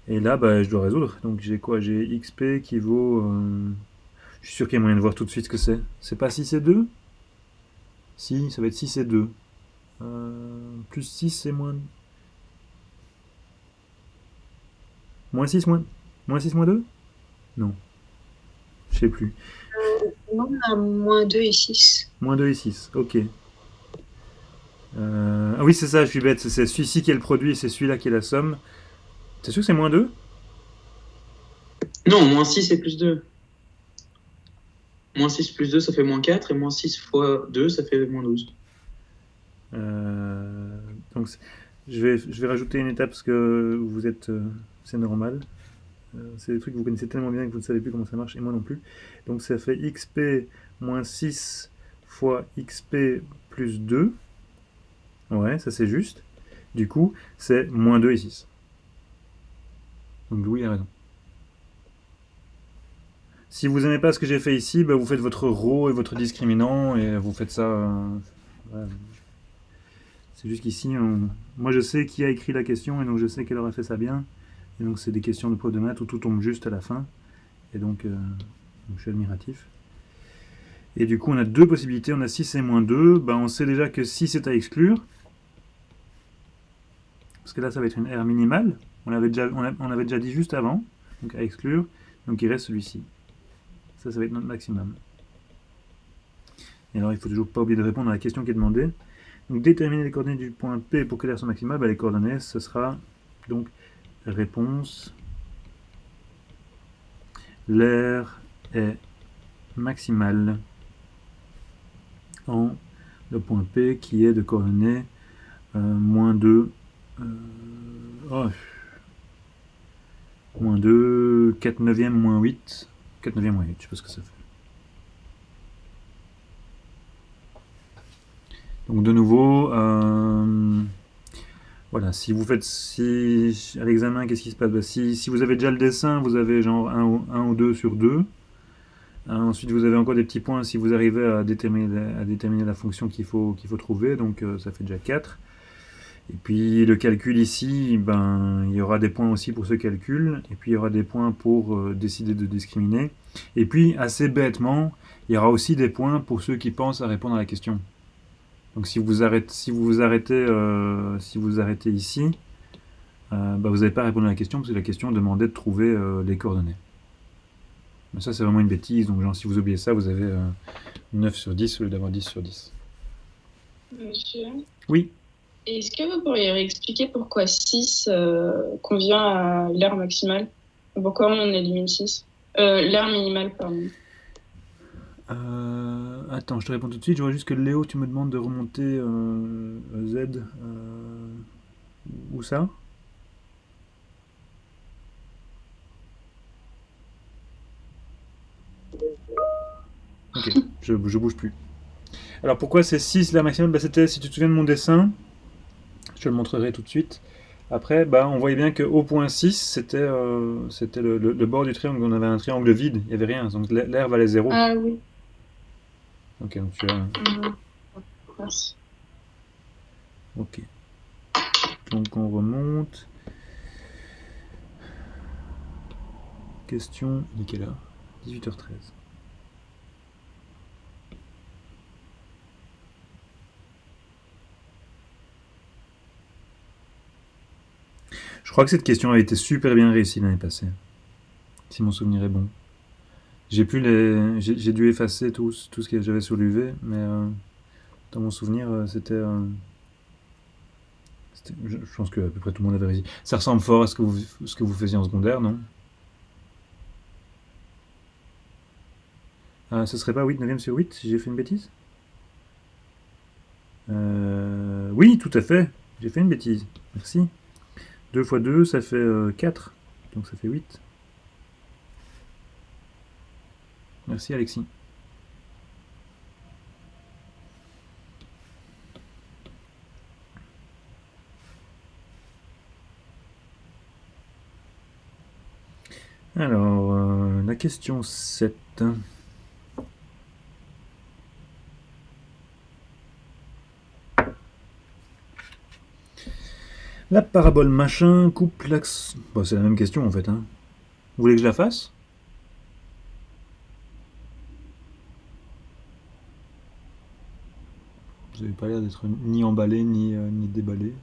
Et là, bah, je dois résoudre. Donc j'ai quoi? J'ai xp qui vaut... je suis sûr qu'il y a moyen de voir tout de suite ce que c'est. C'est pas 6 et 2? Si, ça va être 6 et 2. Plus 6 c'est moins... Moins 6 moins... Moins 6 moins 2? Non. Je sais plus. Non, on a moins 2 et 6. Moins 2 et 6, ok. Ah oui, c'est ça, je suis bête. C'est celui-ci qui est le produit et c'est celui-là qui est la somme. T'es sûr que c'est moins 2? Non, moins 6 et plus 2. Moins 6 plus 2, ça fait moins 4. Et moins 6 fois 2, ça fait moins 12. Donc je vais rajouter une étape parce que vous êtes... c'est normal. C'est des trucs que vous connaissez tellement bien que vous ne savez plus comment ça marche, et moi non plus. Donc ça fait xp moins 6 fois xp plus 2. Ouais, ça c'est juste. Du coup, c'est moins 2 et 6. Donc Louis a raison. Si vous n'aimez pas ce que j'ai fait ici, bah vous faites votre rho et votre discriminant, et vous faites ça... voilà. C'est juste qu'ici, moi je sais qui a écrit la question, et donc je sais qu'elle aurait fait ça bien. Et donc c'est des questions de prof de maths où tout tombe juste à la fin. Et donc je suis admiratif. Et du coup on a deux possibilités, on a 6 et moins 2. Bah, on sait déjà que 6 est à exclure. Parce que là ça va être une R minimale. On avait déjà dit juste avant. Donc à exclure. Donc il reste celui-ci. Ça va être notre maximum. Et alors il faut toujours pas oublier de répondre à la question qui est demandée. Donc déterminer les coordonnées du point P pour quelle R soit maximale. Bah, les coordonnées ce sera donc réponse. L'air est maximale en le point P qui est de coordonnées moins 2, moins 2, 4 neuvième moins 8, 4 neuvième moins 8, je sais pas ce que ça fait. Donc de nouveau, voilà, si vous faites, à l'examen, qu'est-ce qui se passe? Bah, si vous avez déjà le dessin, vous avez genre 1 ou 2 sur 2. Ensuite, vous avez encore des petits points si vous arrivez à déterminer la fonction qu'il faut trouver, donc ça fait déjà 4. Et puis le calcul ici, ben, il y aura des points aussi pour ce calcul, et puis il y aura des points pour décider de discriminer. Et puis, assez bêtement, il y aura aussi des points pour ceux qui pensent à répondre à la question. Donc si vous arrêtez ici, bah, vous n'avez pas à répondre à la question, parce que la question demandait de trouver les coordonnées. Mais ça c'est vraiment une bêtise, donc genre, si vous oubliez ça, vous avez 9 sur 10 au lieu d'avoir 10 sur 10. Monsieur, Oui. est-ce que vous pourriez réexpliquer pourquoi 6 convient à l'aire maximale? Pourquoi on élimine 6 l'aire minimale, pardon. Attends, je te réponds tout de suite. Je vois juste que Léo, tu me demandes de remonter Z. Où ça? Ok, je bouge plus. Alors pourquoi c'est 6 l'aire maximale? Bah, c'était, si tu te souviens de mon dessin, je te le montrerai tout de suite. Après, bah, on voyait bien qu'au point 6, c'était le bord du triangle. On avait un triangle vide, il n'y avait rien. Donc l'air valait 0. Ah oui. Ok, donc tu as... Merci. Ok. Donc on remonte. question, il est quelle heure? 18h13. Je crois que cette question a été super bien réussie l'année passée, si mon souvenir est bon. J'ai dû effacer tout ce que j'avais sur l'UV, mais dans mon souvenir, je pense que à peu près tout le monde avait réussi. Ça ressemble fort à ce que vous faisiez en secondaire, non? Ce serait pas 8 9e sur 8 si j'ai fait une bêtise? Oui, tout à fait. J'ai fait une bêtise. Merci. 2 fois 2, ça fait 4. Donc ça fait 8. Merci Alexis. Alors, la question 7. La parabole machin coupe l'axe... Bon, c'est la même question en fait. Hein. Vous voulez que je la fasse? Vous n'avez pas l'air d'être ni emballé, ni déballé.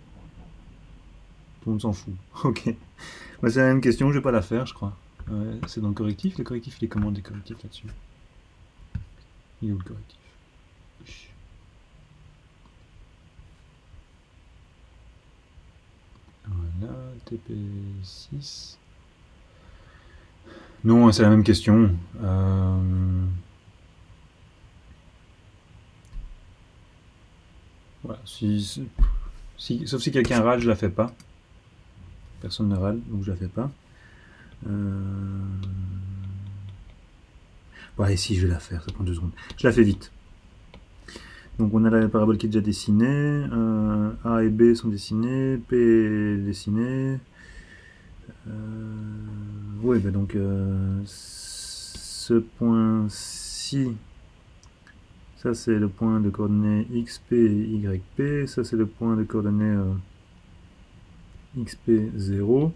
Tout le monde s'en fout. Ok. Bah, c'est la même question, je vais pas la faire, je crois. C'est dans le correctif. Le correctif, il est comment des correctifs là-dessus? Il est où le correctif? Voilà, TP6. Non, c'est la même question. Voilà, sauf si quelqu'un râle, je la fais pas. Personne ne râle, donc je la fais pas. Ouais, si, je vais la faire, ça prend 2 secondes. Je la fais vite. Donc on a la parabole qui est déjà dessinée, A et B sont dessinés, P est dessiné. Oui, bah donc ce point-ci, ça c'est le point de coordonnées XP et YP, ça c'est le point de coordonnées XP0.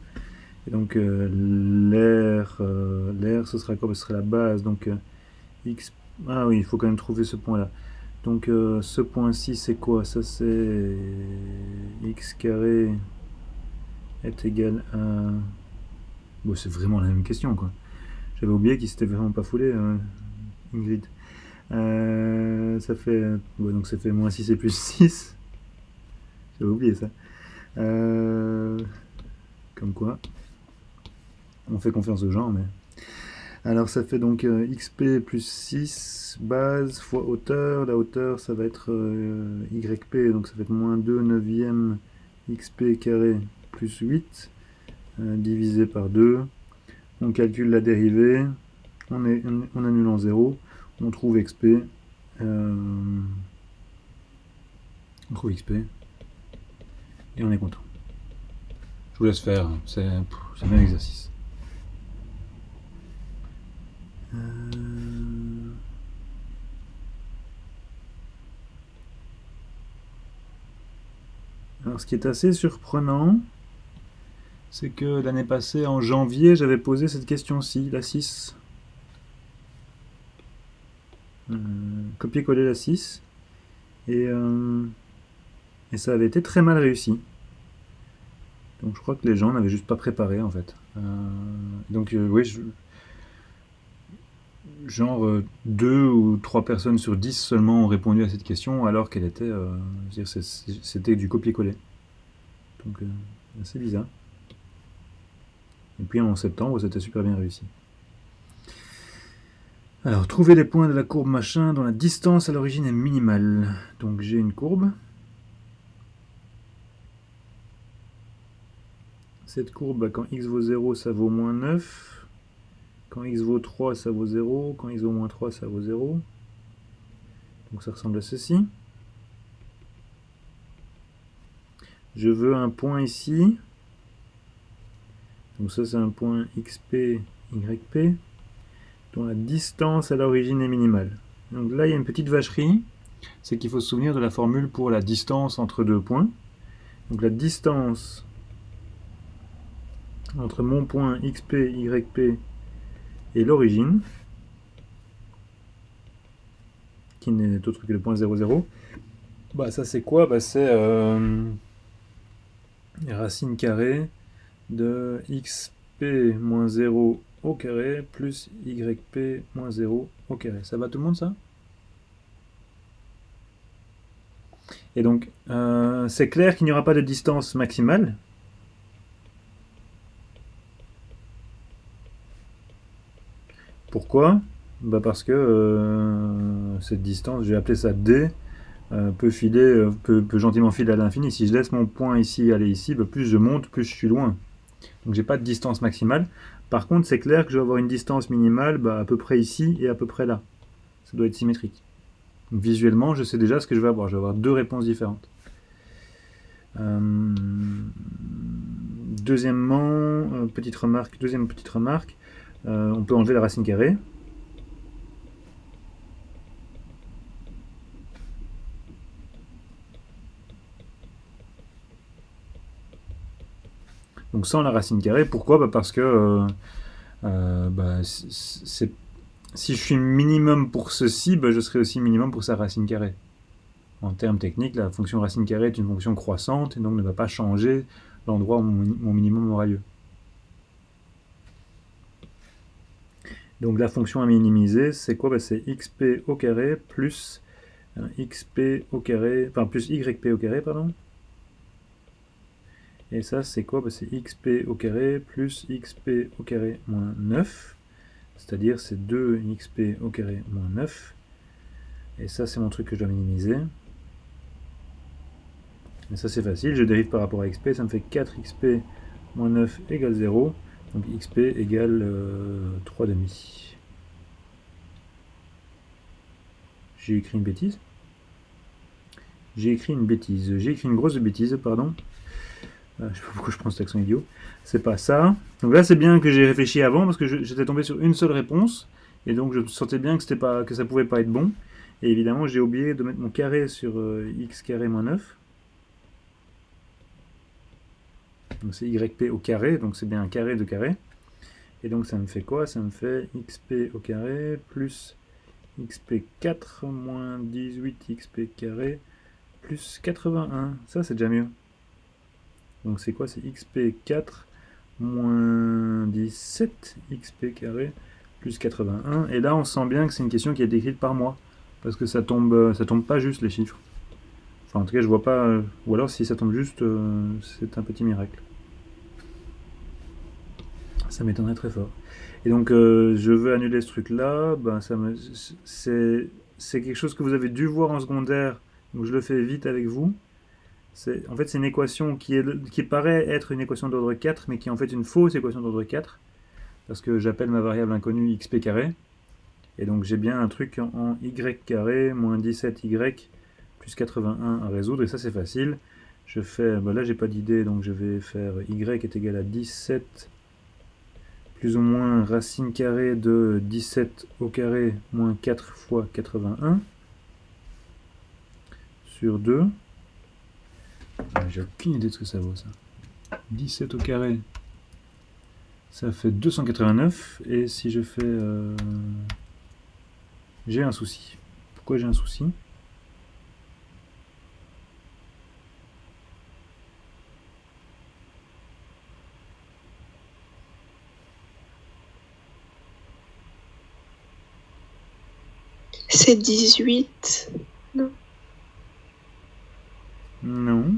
Et donc l'air ce sera quoi? Ce sera la base, donc X... Ah oui, il faut quand même trouver ce point là. Donc ce point-ci c'est quoi? Ça c'est x carré est égal à... Bon, c'est vraiment la même question quoi. J'avais oublié qu'il s'était vraiment pas foulé, Ingrid. Ça fait... Ouais, donc ça fait moins 6 et plus 6. J'avais oublié ça. Comme quoi. On fait confiance aux gens, mais... Alors ça fait donc xp plus 6, base, fois hauteur. La hauteur, ça va être yp, donc ça va être moins 2 neuvième xp carré plus 8, divisé par 2. On calcule la dérivée, on annule en 0, on trouve xp. On trouve xp. Et on est content. Je vous laisse faire, c'est le même exercice. Alors ce qui est assez surprenant, c'est que l'année passée, en janvier, j'avais posé cette question-ci, la 6. Copier-coller la 6. Et ça avait été très mal réussi. Donc je crois que les gens n'avaient juste pas préparé en fait. Donc oui, genre 2 ou 3 personnes sur 10 seulement ont répondu à cette question alors qu'elle était, c'était du copier-coller. Donc assez bizarre. Et puis en septembre, c'était super bien réussi. Alors, trouver les points de la courbe machin dont la distance à l'origine est minimale. Donc j'ai une courbe. Cette courbe, quand x vaut 0, ça vaut moins 9. Quand x vaut 3, ça vaut 0. Quand x vaut moins 3, ça vaut 0. Donc ça ressemble à ceci. Je veux un point ici. Donc ça c'est un point xp, yp, dont la distance à l'origine est minimale. Donc là il y a une petite vacherie, c'est qu'il faut se souvenir de la formule pour la distance entre deux points. Donc la distance entre mon point xp, yp Et l'origine, qui n'est autre que le point 0, 0, bah ça c'est quoi? Bah c'est racine carrée de xp moins 0 au carré plus yp moins 0 au carré. Ça va tout le monde ça? Et donc c'est clair qu'il n'y aura pas de distance maximale. Pourquoi? Bah parce que cette distance, je vais appeler ça d, peut gentiment filer à l'infini. Si je laisse mon point ici aller ici, bah plus je monte, plus je suis loin. Donc j'ai pas de distance maximale. Par contre, c'est clair que je vais avoir une distance minimale à peu près ici et à peu près là. Ça doit être symétrique. Donc, visuellement, je sais déjà ce que je vais avoir. Je vais avoir deux réponses différentes. Deuxièmement, deuxième petite remarque, on peut enlever la racine carrée. Donc sans la racine carrée, pourquoi? Bah parce que si je suis minimum pour ceci, bah je serai aussi minimum pour sa racine carrée. En termes techniques, la fonction racine carrée est une fonction croissante et donc ne va pas changer l'endroit où mon minimum aura lieu. Donc la fonction à minimiser, c'est quoi? Bah, c'est xp au carré plus xp au carré, enfin plus yp au carré, pardon. Et ça, c'est quoi? Bah, c'est xp au carré plus xp au carré moins 9. C'est-à-dire c'est 2xp au carré moins 9. Et ça, c'est mon truc que je dois minimiser. Et ça, c'est facile. Je dérive par rapport à xp. Ça me fait 4xp moins 9 égale 0. Donc xp égale 3 demi. J'ai écrit une bêtise. J'ai écrit une grosse bêtise, pardon. Je sais pas pourquoi je prends cet accent idiot. C'est pas ça. Donc là, c'est bien que j'ai réfléchi avant parce que j'étais tombé sur une seule réponse. Et donc je sentais bien que ça pouvait pas être bon. Et évidemment, j'ai oublié de mettre mon carré sur x carré moins 9. Donc c'est yp au carré, donc c'est bien un carré de carré. Et donc ça me fait quoi? Ça me fait xp au carré plus xp4 moins 18 xp carré plus 81. Ça, c'est déjà mieux. Donc c'est quoi? C'est xp4 moins 17 xp carré plus 81. Et là, on sent bien que c'est une question qui est écrite par moi. Parce que ça tombe pas juste, les chiffres. Enfin, en tout cas, je vois pas... ou alors, si ça tombe juste, c'est un petit miracle. Ça m'étonnerait très fort. Et donc, je veux annuler ce truc-là. C'est quelque chose que vous avez dû voir en secondaire. Donc, je le fais vite avec vous. En fait, c'est une équation qui paraît être une équation d'ordre 4, mais qui est en fait une fausse équation d'ordre 4. Parce que j'appelle ma variable inconnue xp carré. Et donc j'ai bien un truc en y carré moins 17y plus 81 à résoudre. Et ça, c'est facile. Je fais, là, j'ai pas d'idée, donc je vais faire y est égal à 17 plus ou moins racine carrée de 17 au carré moins 4 fois 81 sur 2. J'ai aucune idée de ce que ça vaut, ça. 17 au carré, ça fait 289. Et si je fais... j'ai un souci. Pourquoi j'ai un souci? C'est 18. Non. Non.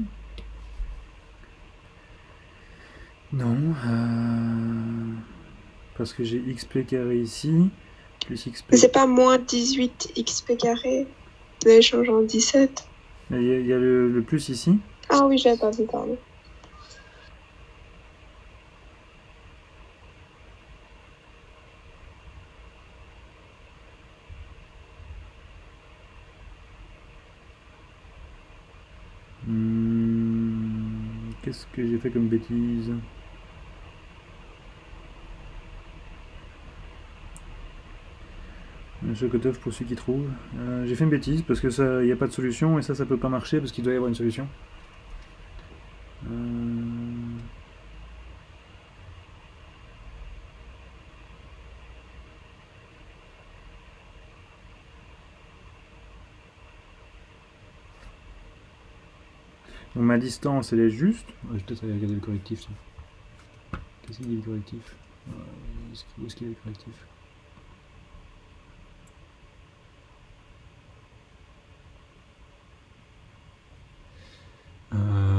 Non. Parce que j'ai xp carré ici, plus xp... Mais c'est pas moins 18 xp carré. Vous avez changé en 17. Il y a le plus ici. Ah oui, j'avais pas vu, pardon. Qu'est-ce que j'ai fait comme bêtise? Monsieur Kotov pour celui qui trouve. J'ai fait une bêtise parce que ça, il n'y a pas de solution et ça peut pas marcher parce qu'il doit y avoir une solution. Donc ma distance, elle est juste. Je vais peut-être aller regarder le correctif. Tiens. Qu'est-ce qu'il dit le correctif? Où est-ce qu'il est le correctif? Euh...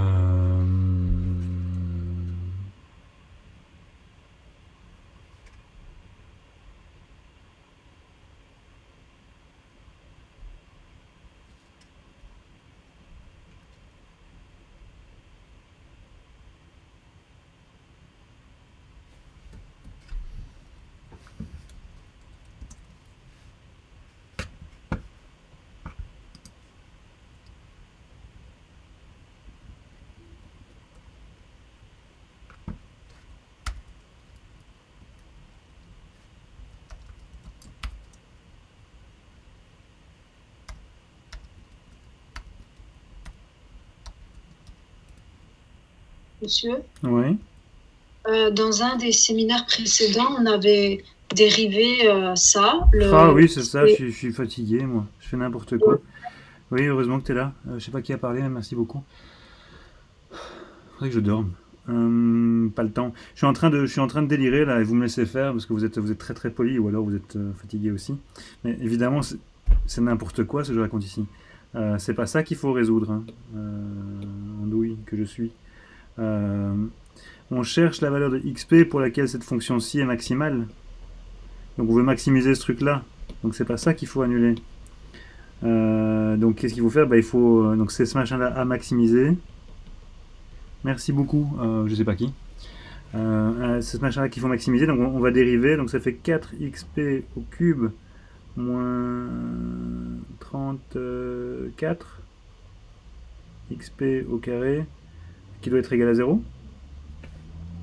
Monsieur, Ouais. dans un des séminaires précédents, on avait dérivé ça. Ah Le oui, c'est ça, XP. je suis fatigué, moi. Je fais n'importe quoi. Oui, heureusement que tu es là. Je sais pas qui a parlé, mais merci beaucoup. Faudrait que je dorme. Pas le temps. Je suis en train de délirer là et vous me laissez faire parce que vous êtes très très poli ou alors vous êtes fatigué aussi. Mais évidemment, c'est n'importe quoi ce que je raconte ici. C'est pas ça qu'il faut résoudre, hein. Andouille que je suis. Euh, on cherche la valeur de xp pour laquelle cette fonction-ci est maximale. Donc on veut maximiser ce truc-là. Donc c'est pas ça qu'il faut annuler. Donc qu'est-ce qu'il faut faire? Bah, il faut donc c'est ce machin-là à maximiser. Merci beaucoup, je sais pas qui. C'est ce machin-là qu'il faut maximiser, donc on va dériver, donc ça fait 4xp au cube moins 34 xp au carré qui doit être égal à 0.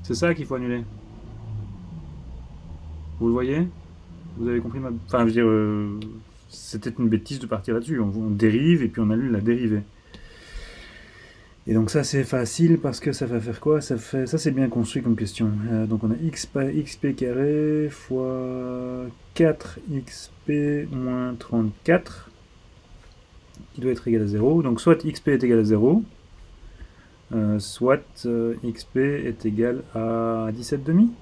C'est ça qu'il faut annuler. Vous le voyez? Vous avez compris ma... Enfin, je veux dire, c'était une bêtise de partir là-dessus. On dérive et puis on annule la dérivée. Et donc ça c'est facile parce que ça va faire quoi? Ça c'est bien construit comme question. Donc on a xp carré fois 4xp moins 34 qui doit être égal à 0. Donc soit xp est égal à 0, soit xp est égal à 17 demi.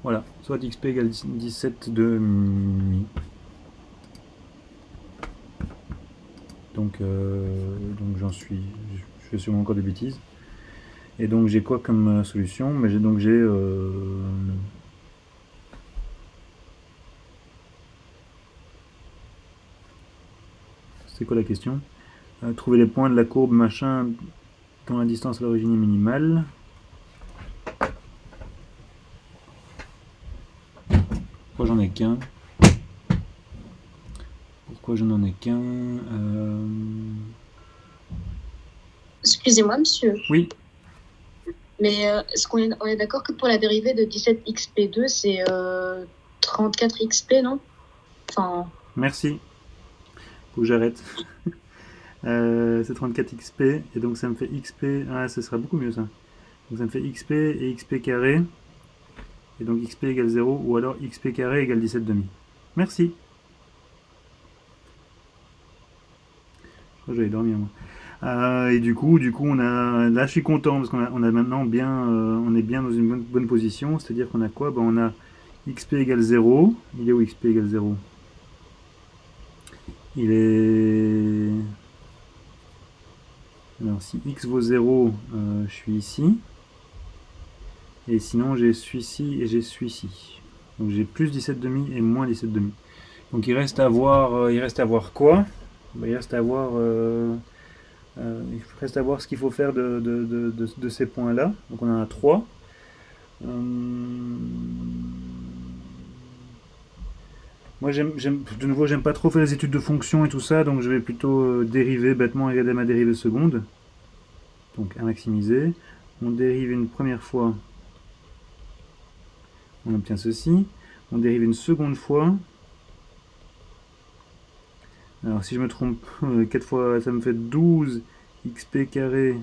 Voilà, soit xp égale 17 demi. Donc je fais sûrement encore des bêtises. Et donc j'ai quoi comme solution? Mais j'ai c'est quoi la question? Trouver les points de la courbe machin dont la distance à l'origine est minimale. Pourquoi j'en ai qu'un? Pourquoi je n'en ai qu'un? Excusez-moi, monsieur. Oui. Mais est-ce on est d'accord que pour la dérivée de 17xp2, c'est 34xp, non? Enfin, Merci. Faut que j'arrête. C'est 34xp et donc ça me fait xp. Ah, ce sera beaucoup mieux ça. Donc ça me fait xp et xp carré. Et donc xp égale 0 ou alors xp carré égale 17 demi. Merci. Je crois que j'allais dormir moi. Et du coup, là je suis content parce qu'on a maintenant bien, on est bien dans une bonne position. C'est-à-dire qu'on a quoi? Ben, on a xp égale 0. Il est où xp égale 0? Il est... Alors si x vaut 0, je suis ici. Et sinon j'ai celui-ci et j'ai celui-ci. Donc j'ai plus 17 demi et moins 17 demi. Donc il reste à voir quoi? Ben, il reste à voir ce qu'il faut faire de ces points-là. Donc on en a 3. Moi de nouveau j'aime pas trop faire les études de fonctions et tout ça, donc je vais plutôt dériver bêtement et regarder ma dérivée seconde. Donc à maximiser. On dérive une première fois, on obtient ceci. On dérive une seconde fois. Alors si je me trompe, 4 fois ça me fait 12 xp carré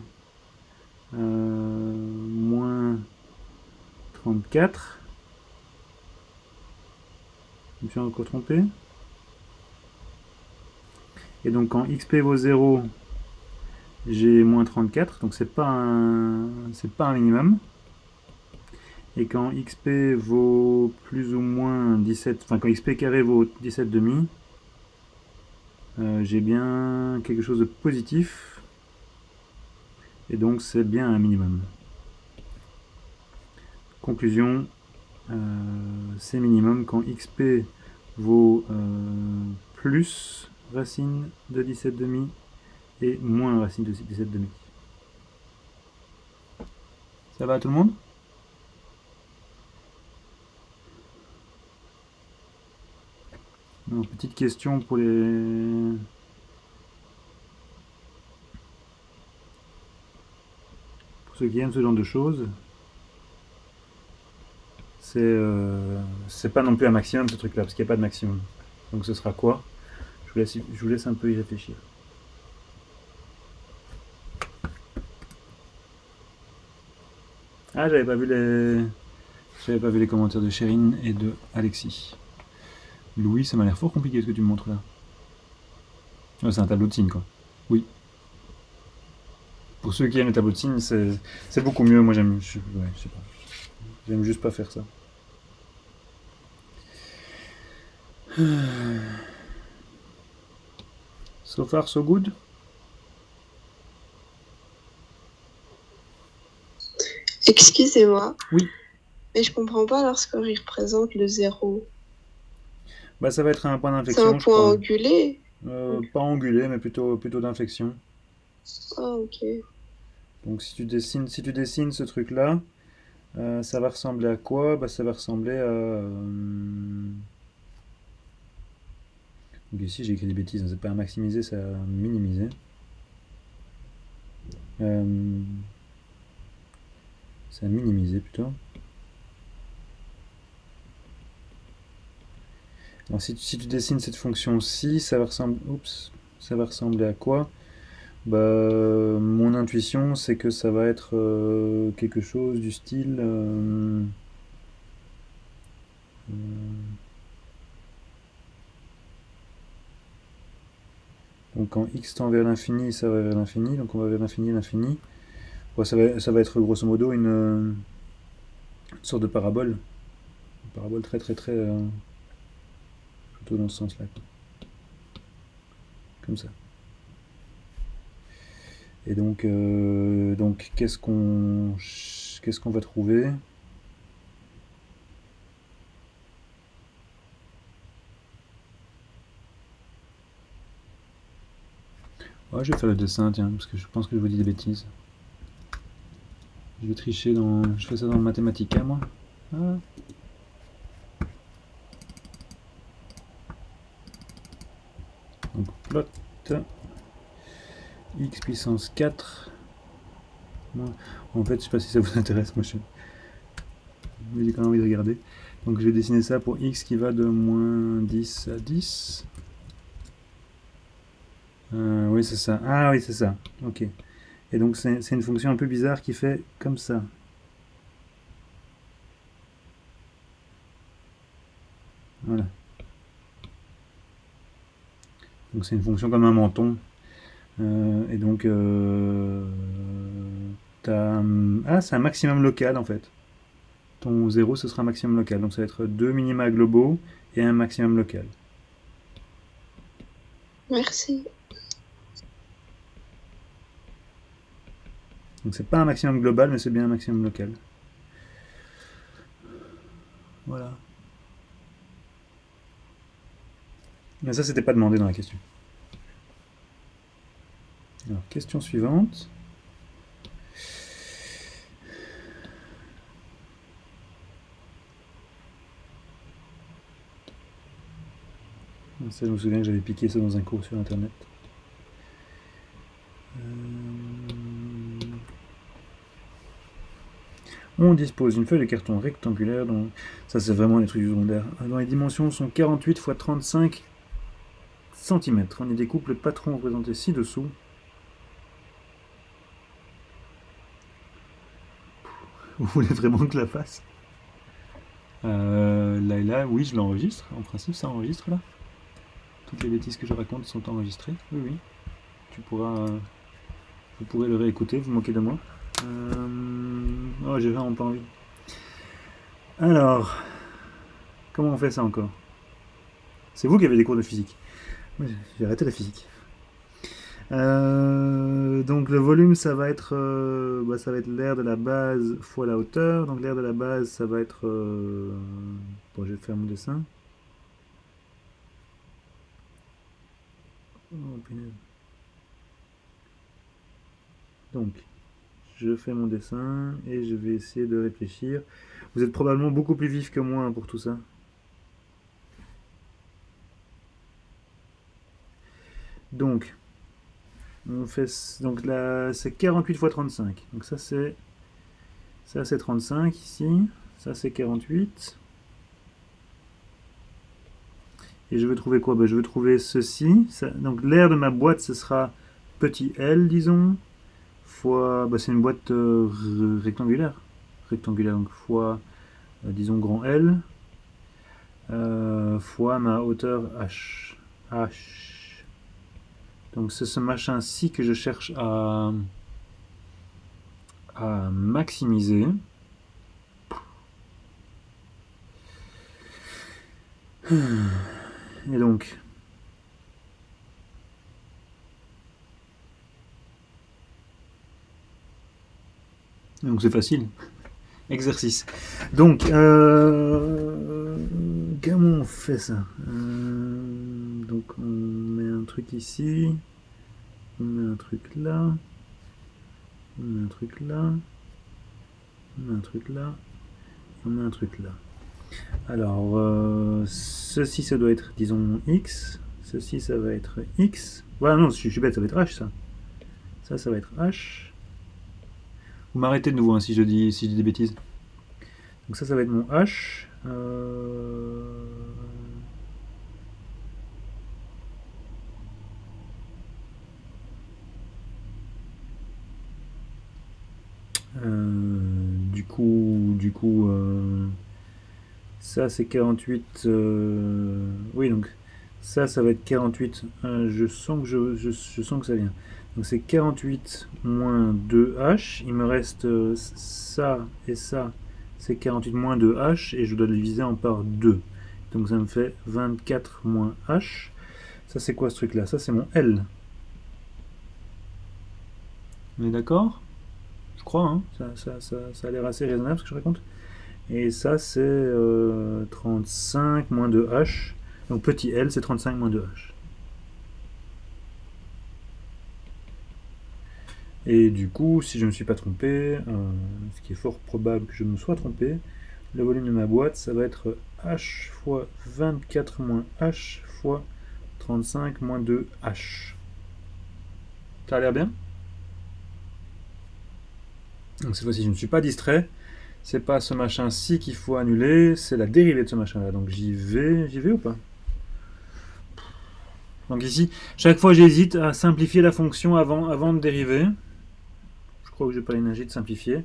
moins 34. Je me suis encore trompé. Et donc quand xp vaut 0, j'ai moins 34, donc c'est pas un minimum. Et quand xp vaut plus ou moins 17, enfin quand xp carré vaut 17 demi, j'ai bien quelque chose de positif. Et donc c'est bien un minimum. Conclusion, c'est minimum quand xp vaut plus racine de 17 demi et moins racine de 17 demi. Ça va tout le monde? Alors, petite question pour ceux qui aiment ce genre de choses. C'est pas non plus un maximum ce truc là, parce qu'il n'y a pas de maximum. Donc ce sera quoi? Je vous laisse un peu y réfléchir. Ah, j'avais pas vu les commentaires de Chérine et de Alexis. Louis, ça m'a l'air fort compliqué ce que tu me montres là. Ouais, c'est un tableau de signes quoi. Oui. Pour ceux qui aiment les tableaux de signes, c'est beaucoup mieux. Moi j'aime, ouais, je sais pas. J'aime juste pas faire ça. So far so good. Excusez-moi. Oui. Mais je comprends pas lorsqu'on y représente le 0. Bah ça va être un point C'est d'inflexion, un je point crois. angulé. Pas angulé, mais plutôt d'inflexion. Ah, ok. Donc si tu dessines ce truc là, ça va ressembler à quoi? Bah ça va ressembler à. Donc ici j'ai écrit des bêtises, hein. C'est pas à maximiser, c'est à minimiser. C'est à minimiser plutôt. Alors si tu dessines cette fonction-ci, ça va ressembler à quoi? Bah, mon intuition, c'est que ça va être quelque chose du style. Donc quand x tend vers l'infini, ça va vers l'infini, donc on va vers l'infini et l'infini. Bon, ça va être grosso modo une sorte de parabole. Une parabole très très très. Plutôt dans ce sens-là. Comme ça. Et donc qu'est-ce qu'on va trouver? Ouais, je vais faire le dessin, tiens, parce que je pense que je vous dis des bêtises. Je vais tricher je fais ça dans le Mathematica, moi. Ah. Donc plot x puissance 4. En fait, je sais pas si ça vous intéresse, moi j'ai quand même envie de regarder. Donc je vais dessiner ça pour x qui va de moins 10 à 10. Oui, c'est ça. Ah oui, c'est ça. Ok. Et donc c'est une fonction un peu bizarre qui fait comme ça. Voilà. Donc c'est une fonction comme un menton. Et donc ah, c'est un maximum local en fait. Ton 0 ce sera un maximum local. Donc ça va être deux minima globaux et un maximum local. Merci. Donc c'est pas un maximum global, mais c'est bien un maximum local. Voilà. Mais ça, c'était pas demandé dans la question. Alors, question suivante. Ça, je me souviens que j'avais piqué ça dans un cours sur internet. On dispose d'une feuille de carton rectangulaire dont. Ça, c'est vraiment des trucs du secondaire. Dont les dimensions sont 48 x 35 cm. On y découpe le patron représenté ci-dessous. Vous voulez vraiment que je la fasse? Là, oui, je l'enregistre. En principe, ça enregistre là. toutes les bêtises que je raconte sont enregistrées. Oui, oui. Vous pourrez le réécouter, vous moquez de moi. Oh, j'ai vraiment pas envie. Alors, comment on fait ça encore? C'est vous qui avez des cours de physique. Moi, j'ai arrêté la physique. Donc le volume, ça va être l'air de la base fois la hauteur. Donc l'air de la base, ça va être... Bon, je vais faire mon dessin. Oh, punaise. Donc, je fais mon dessin et je vais essayer de réfléchir. Vous êtes probablement beaucoup plus vif que moi pour tout ça. Donc, on fait donc là, c'est 48 fois 35. Donc ça c'est 35 ici. Ça c'est 48. Et je veux trouver quoi? Ben, je veux trouver ceci. Donc l'air de ma boîte, ce sera petit l, disons, fois... Ben, c'est une boîte rectangulaire. Rectangulaire, donc fois, disons, grand L, fois ma hauteur h. H. Donc c'est ce machin-ci que je cherche à maximiser. Et donc, c'est facile. Exercice. Donc, comment on fait ça? Donc, on met un truc ici, on met un truc là, on met un truc là, on met un truc là, on met un truc là. Alors, ceci, ça doit être, disons, x. Ceci, ça va être x. Voilà, non, je suis bête, ça va être h, ça. Ça va être h. Vous m'arrêtez de nouveau hein, si je dis des bêtises. Donc ça va être mon h. Du coup, ça c'est 48. Oui, donc ça va être 48. Je sens que ça vient. Donc c'est 48 moins 2h. Il me reste ça et ça. C'est 48 moins 2h. Et je dois le diviser en par 2. Donc ça me fait 24 moins h. Ça c'est quoi ce truc là? Ça c'est mon L. On est d'accord? Je crois, hein, ça a l'air assez raisonnable ce que je raconte. Et ça c'est 35 moins 2h. Donc petit L c'est 35 moins 2h. Et du coup, si je ne me suis pas trompé, ce qui est fort probable que je me sois trompé, le volume de ma boîte, ça va être h fois 24 moins h fois 35 moins 2h. Ça a l'air bien? Donc cette fois-ci, je ne suis pas distrait. C'est pas ce machin-ci qu'il faut annuler, c'est la dérivée de ce machin-là. Donc j'y vais ou pas? Donc ici, chaque fois j'hésite à simplifier la fonction avant de dériver. Je crois que j'ai pas l'énergie de simplifier.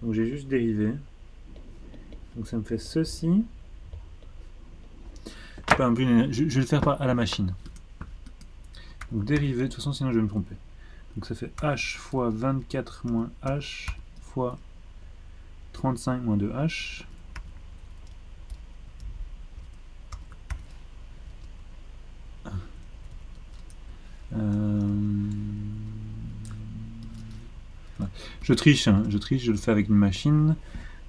Donc j'ai juste dérivé. Donc ça me fait ceci. Je vais le faire à la machine. Donc dérivé, de toute façon sinon je vais me tromper. Donc ça fait h fois 24 moins h fois 35 moins 2h. Je triche, hein, je le fais avec une machine.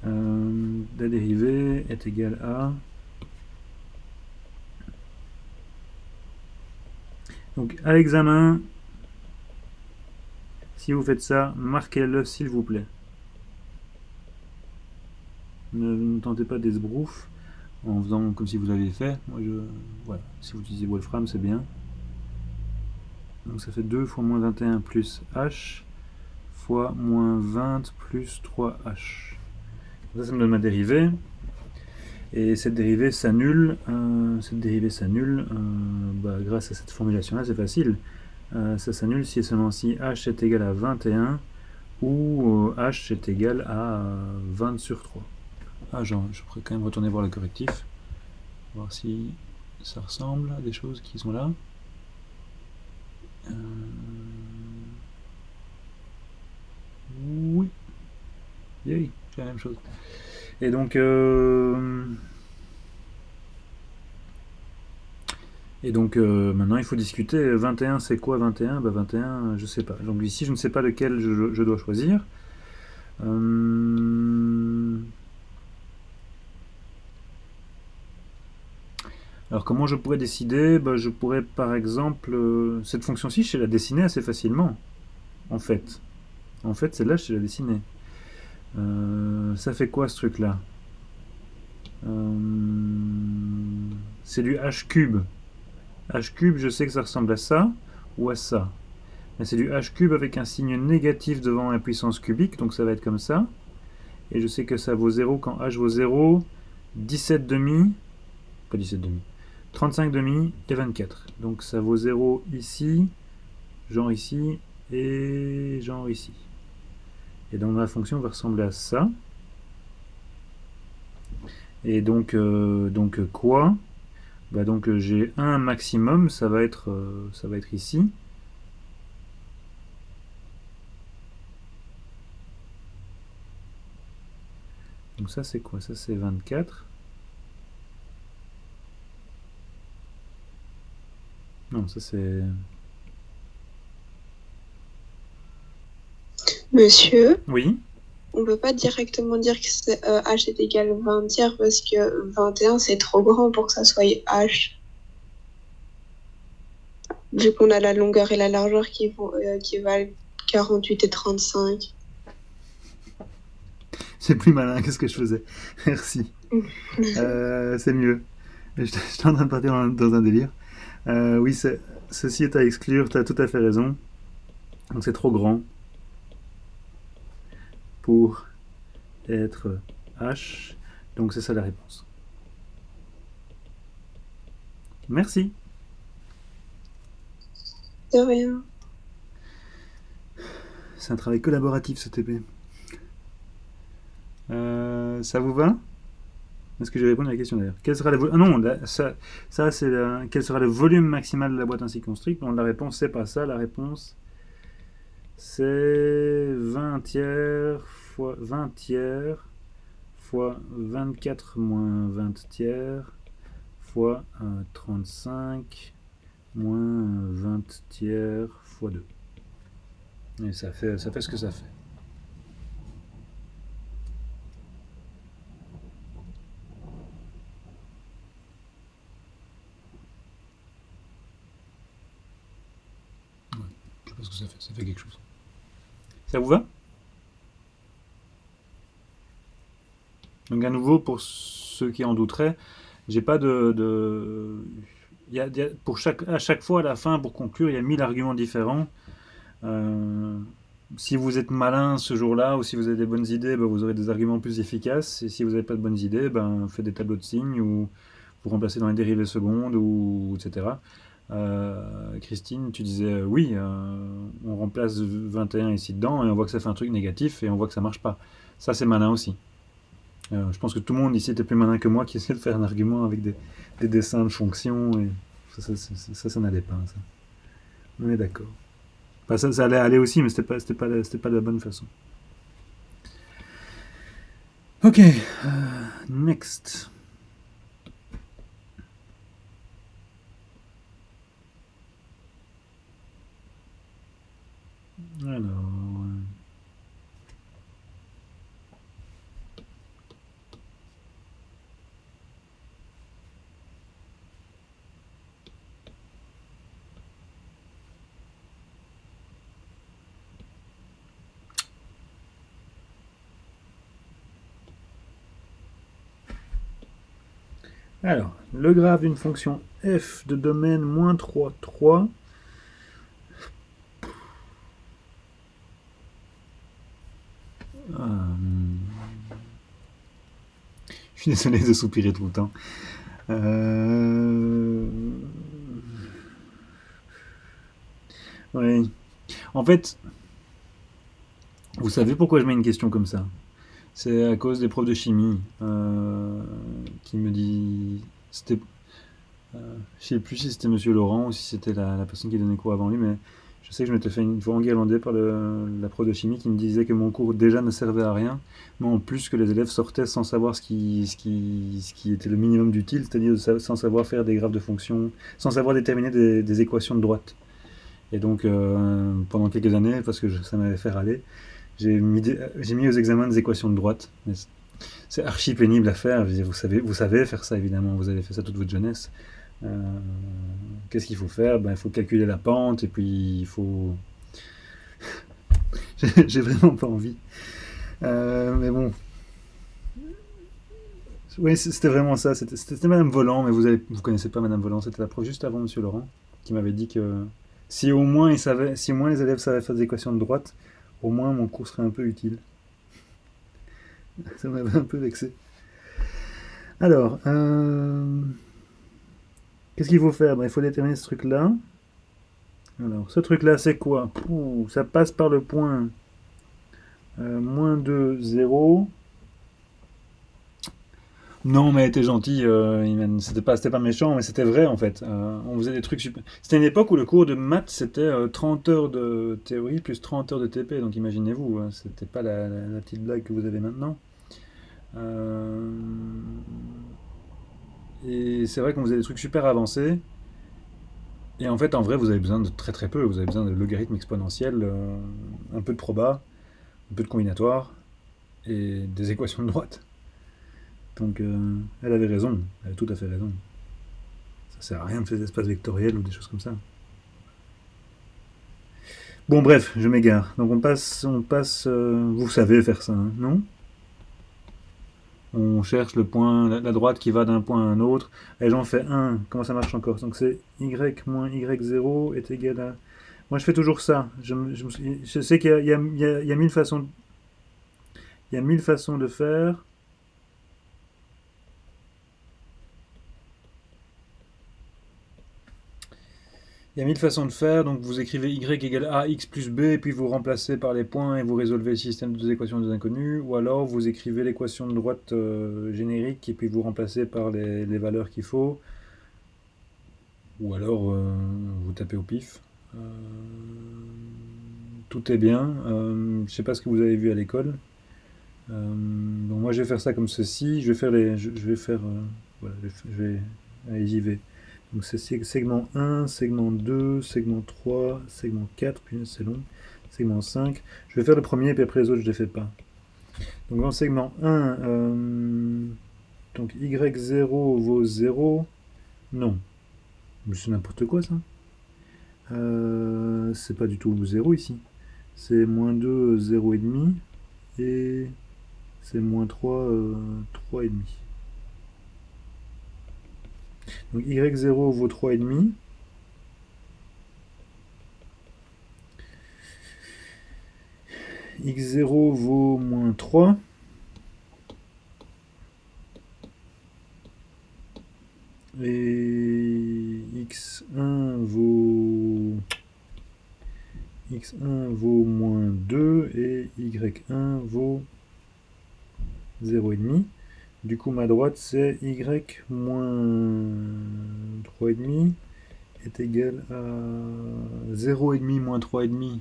La dérivée est égale à... Donc à l'examen, si vous faites ça, marquez-le s'il vous plaît. Ne tentez pas des sbroufs en faisant comme si vous aviez fait. Voilà. Si vous utilisez Wolfram, c'est bien. Donc ça fait 2 fois moins 21 plus h fois moins 20 plus 3h. Ça me donne ma dérivée. Et cette dérivée s'annule. Grâce à cette formulation-là, c'est facile. Ça s'annule si et seulement si h est égal à 21 ou h est égal à 20 sur 3. Je pourrais quand même retourner voir le correctif. Voir si ça ressemble à des choses qui sont là. Oui. Yay, c'est la même chose. Et donc, maintenant il faut discuter. 21, c'est quoi 21? 21, je sais pas. Donc ici, je ne sais pas lequel je dois choisir. Alors comment je pourrais décider? Je pourrais par exemple... cette fonction-ci, je sais la dessiner assez facilement. En fait, celle-là, je sais la dessiner. Ça fait quoi ce truc-là? C'est du h cube. H cube, je sais que ça ressemble à ça ou à ça. Mais c'est du h cube avec un signe négatif devant la puissance cubique, donc ça va être comme ça. Et je sais que ça vaut 0 quand h vaut 0, 17 demi, pas 17 demi, 35 demi et 24. Donc ça vaut 0 ici, genre ici, et genre ici. Et donc la fonction va ressembler à ça. Et donc quoi? Donc j'ai un maximum, ça va être ici. Donc ça c'est quoi? Ça c'est 24. Non, ça c'est... Monsieur, Oui. on peut pas directement dire que h est égal 20 tiers parce que 21 c'est trop grand pour que ça soit h. Vu qu'on a la longueur et la largeur qui valent 48 et 35. C'est plus malin que ce que je faisais. Merci. C'est mieux. J'étais en train de partir dans un délire. Oui, ceci est à exclure, tu as tout à fait raison. Donc c'est trop grand pour être H. Donc c'est ça la réponse. Merci. De rien. C'est un travail collaboratif ce TP. Ça vous va? Est-ce que j'ai répondu à la question d'ailleurs? Quel sera le quel sera le volume maximal de la boîte ainsi construite? Donc la réponse c'est pas ça, la réponse c'est 20 tiers fois 20 tiers fois 24 moins 20 tiers fois 35 moins 20 tiers fois 2. Et ça fait ce que ça fait. Je sais pas ce que ça fait. Ça fait quelque chose. Ça vous va? Donc à nouveau, pour ceux qui en douteraient, j'ai pas à chaque fois, à la fin, pour conclure, il y a 1000 arguments différents. Si vous êtes malin ce jour-là, ou si vous avez des bonnes idées, vous aurez des arguments plus efficaces. Et si vous n'avez pas de bonnes idées, faites des tableaux de signes, ou vous remplacez dans les dérivées secondes, ou etc. Christine, tu disais oui, on remplace 21 ici dedans, et on voit que ça fait un truc négatif, et on voit que ça marche pas. Ça, c'est malin aussi. Je pense que tout le monde ici était plus malin que moi qui essayait de faire un argument avec des dessins de fonctions, et ça n'allait pas. Ça. On est d'accord. Enfin, ça allait aller aussi, mais c'était pas de la bonne façon. Ok, next. Alors... Alors, le graphe d'une fonction f de domaine moins 3, 3. Je suis désolé de soupirer tout le temps. Oui. En fait, vous savez pourquoi je mets une question comme ça? C'est à cause des profs de chimie qui me disent... Je sais plus si c'était Monsieur Laurent ou si c'était la personne qui donnait cours avant lui, mais je sais que je m'étais fait une fois enguirlander par la prof de chimie qui me disait que mon cours déjà ne servait à rien, mais en plus que les élèves sortaient sans savoir ce qui était le minimum d'utile, c'est-à-dire sans savoir faire des graphes de fonctions, sans savoir déterminer des équations de droite. Et donc, pendant quelques années, parce que ça m'avait fait râler, j'ai mis aux examens des équations de droite. Mais c'est archi pénible à faire. Je veux dire, vous savez faire ça, évidemment. Vous avez fait ça toute votre jeunesse. Euh, Qu'est-ce qu'il faut faire? Ben, il faut calculer la pente et puis il faut. J'ai vraiment pas envie. Mais bon. Oui, c'était vraiment ça. C'était Madame Volant, mais vous connaissez pas Madame Volant. C'était la prof juste avant Monsieur Laurent qui m'avait dit que si au moins les élèves savaient faire des équations de droite, au moins mon cours serait un peu utile. Ça m'avait un peu vexé. Alors, qu'est-ce qu'il faut faire? Ben, il faut déterminer ce truc-là. Alors, ce truc-là, c'est quoi? Ça passe par le point moins 2, 0. Non, mais t'es gentil, c'était pas méchant, mais c'était vrai en fait. On faisait des trucs super. C'était une époque où le cours de maths c'était 30 heures de théorie plus 30 heures de TP, donc imaginez-vous, hein, c'était pas la petite blague que vous avez maintenant. Euh, Et c'est vrai qu'on faisait des trucs super avancés. Et en fait, en vrai, vous avez besoin de très très peu. Vous avez besoin de logarithme exponentiel, un peu de proba, un peu de combinatoire et des équations de droite. Donc, elle avait raison. Elle a tout à fait raison. Ça sert à rien de faire des espaces vectoriels ou des choses comme ça. Bon, bref, je m'égare. Donc, on passe. Vous savez faire ça, hein, non? On cherche le point, la droite qui va d'un point à un autre. Et j'en fais un. Comment ça marche encore? Donc c'est y moins y0 est égal à. Moi je fais toujours ça. Je sais qu'il y a 1000 façons. Il y a 1000 façons de faire. Il y a 1000 façons de faire. Donc vous écrivez y égale a x plus b, et puis vous remplacez par les points et vous résolvez le système de deux équations de deux inconnus. Ou alors vous écrivez l'équation de droite générique et puis vous remplacez par les valeurs qu'il faut. Ou alors vous tapez au pif. Euh, Tout est bien. Je ne sais pas ce que vous avez vu à l'école. Donc moi je vais faire ça comme ceci. Je vais faire voilà, allez, j'y vais. Donc c'est segment 1, segment 2, segment 3, segment 4, puis c'est long. Segment 5. Je vais faire le premier, puis après les autres je ne les fais pas. Donc dans segment 1, donc y0 vaut 0. Non. C'est n'importe quoi ça. C'est pas du tout 0 ici. C'est moins 2, 0,5. Et c'est moins 3, 3,5. Donc y0 vaut 3,5. X0 vaut moins 3. Et x1 vaut moins 2 et y1 vaut 0,5. Du coup, ma droite, c'est y moins 3,5 est égal à 0,5 moins 3,5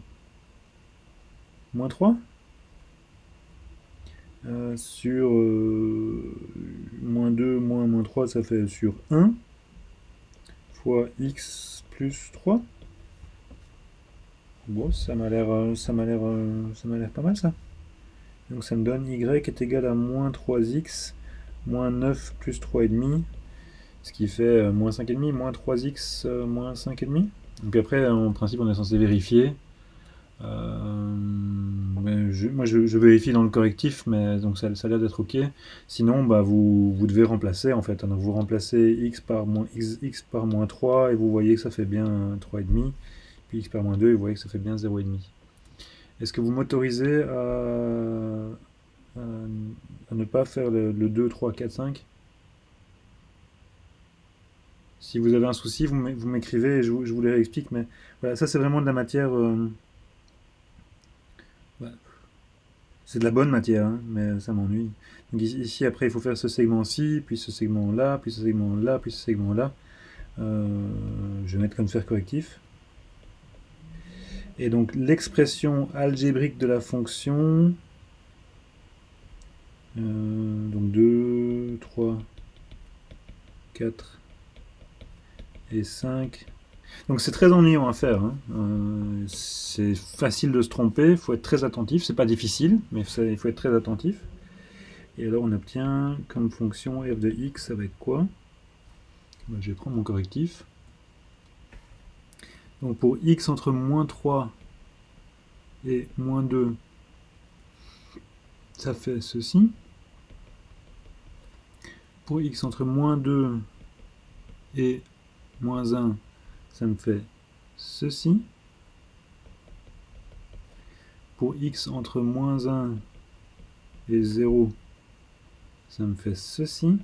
moins 3 sur moins 2 moins 3, ça fait sur 1 fois x plus 3. Bon, ça m'a l'air pas mal ça. Donc ça me donne y est égal à moins 3x moins 9 plus 3,5, ce qui fait moins 5,5, moins 3x moins 5,5. Donc après, en principe, on est censé vérifier. Moi, je vérifie dans le correctif, mais donc ça a l'air d'être ok. Sinon, bah, vous devez remplacer en fait. Donc vous remplacez x par moins 3 et vous voyez que ça fait bien 3,5. Puis x par moins 2 et vous voyez que ça fait bien 0,5. Est-ce que vous m'autorisez à ne pas faire le 2, 3, 4, 5? Si vous avez un souci, vous m'écrivez et je vous les réexplique. Mais voilà, ça c'est vraiment de la matière. Bah, c'est de la bonne matière, hein, mais ça m'ennuie. Donc ici, après, il faut faire ce segment-ci, puis ce segment-là, puis ce segment-là, puis ce segment-là. Je vais mettre comme faire correctif. Et donc l'expression algébrique de la fonction, donc 2, 3, 4 et 5. Donc c'est très ennuyant à faire, hein. C'est facile de se tromper, il faut être très attentif, c'est pas difficile, mais il faut être très attentif. Et alors on obtient comme fonction f de x, ça va être quoi? Je vais prendre mon correctif. Donc pour x entre moins 3 et moins 2, ça fait ceci. Pour x entre moins 2 et moins 1, ça me fait ceci. Pour x entre moins 1 et 0, ça me fait ceci.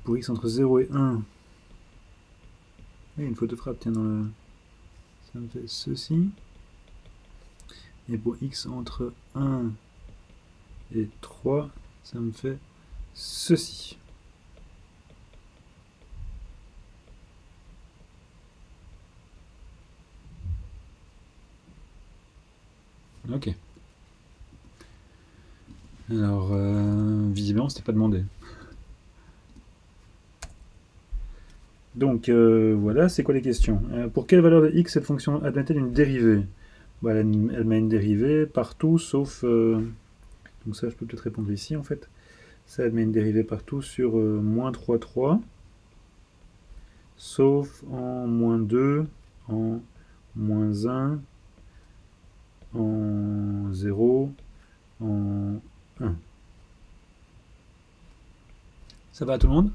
Pour x entre 0 et 1, une faute de frappe, tiens, ça me fait ceci. Et pour x entre 1 et 3, ça me fait ceci. Ok. Alors, visiblement, c'était pas demandé. Donc, voilà, c'est quoi les questions? Pour quelle valeur de x cette fonction admet-elle une dérivée? Bah, elle met une dérivée partout, sauf... donc ça, je peux peut-être répondre ici, en fait. Ça admet une dérivée partout sur moins 3, 3, sauf en moins 2, en moins 1, en 0, en 1. Ça va à tout le monde?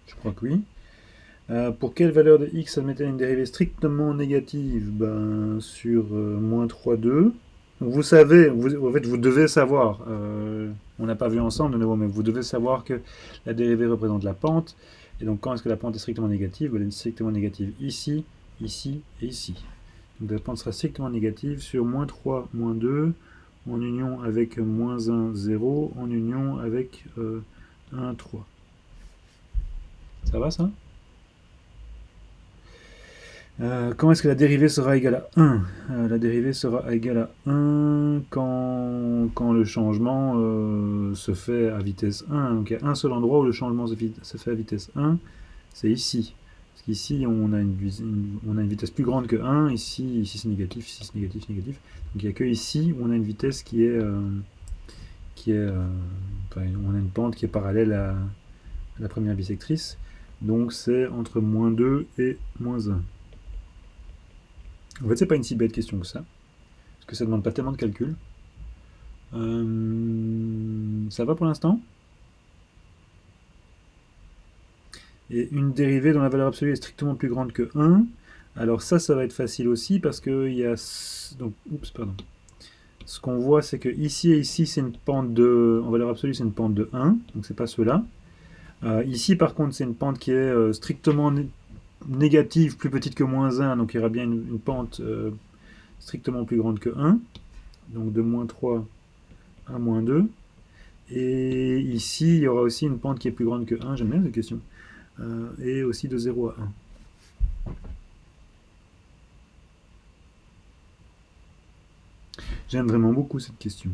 Je crois que oui. Pour quelle valeur de x admet-elle une dérivée strictement négative? Ben, sur moins 3, 2. Donc vous savez, en fait, vous devez savoir, on n'a pas vu ensemble de nouveau, mais vous devez savoir que la dérivée représente la pente. Et donc quand est-ce que la pente est strictement négative? Elle est strictement négative ici, ici et ici. Donc la pente sera strictement négative sur moins 3, moins 2, en union avec moins 1, 0, en union avec 1, 3. Ça va ça? Quand est-ce que la dérivée sera égale à 1? La dérivée sera égale à 1 quand le changement se fait à vitesse 1. Donc il y a un seul endroit où le changement se fait à vitesse 1, c'est ici. Parce qu'ici on a une vitesse plus grande que 1, ici c'est négatif, ici c'est négatif, négatif. Donc il n'y a que ici où on a une vitesse qui est... enfin, on a une pente qui est parallèle à la première bisectrice. Donc c'est entre moins 2 et moins 1. En fait, c'est pas une si bête question que ça, parce que ça demande pas tellement de calcul. Ça va pour l'instant? Et une dérivée dont la valeur absolue est strictement plus grande que 1. Alors ça va être facile aussi, parce que il y a... Donc, oups, pardon. Ce qu'on voit, c'est que ici et ici, c'est une pente de... En valeur absolue, c'est une pente de 1, donc c'est pas cela. Ici, par contre, c'est une pente qui est strictement négative, plus petite que moins 1, donc il y aura bien une pente strictement plus grande que 1, donc de moins 3 à moins 2. Et ici, il y aura aussi une pente qui est plus grande que 1, j'aime bien cette question, et aussi de 0 à 1. J'aime vraiment beaucoup cette question.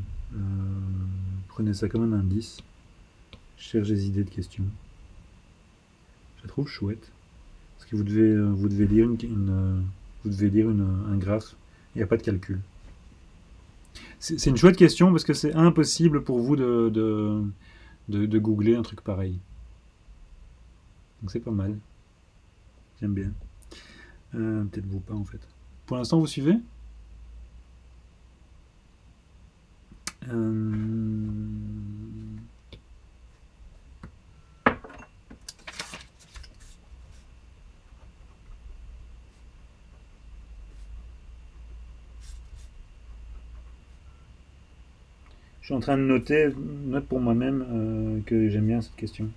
Prenez ça comme un indice. Je cherche des idées de questions. Je la trouve chouette. Parce que vous devez lire un graphe. Il n'y a pas de calcul. C'est une chouette question parce que c'est impossible pour vous de googler un truc pareil. Donc c'est pas mal. J'aime bien. Peut-être vous pas en fait. Pour l'instant, vous suivez? Je suis en train de note pour moi-même que j'aime bien cette question.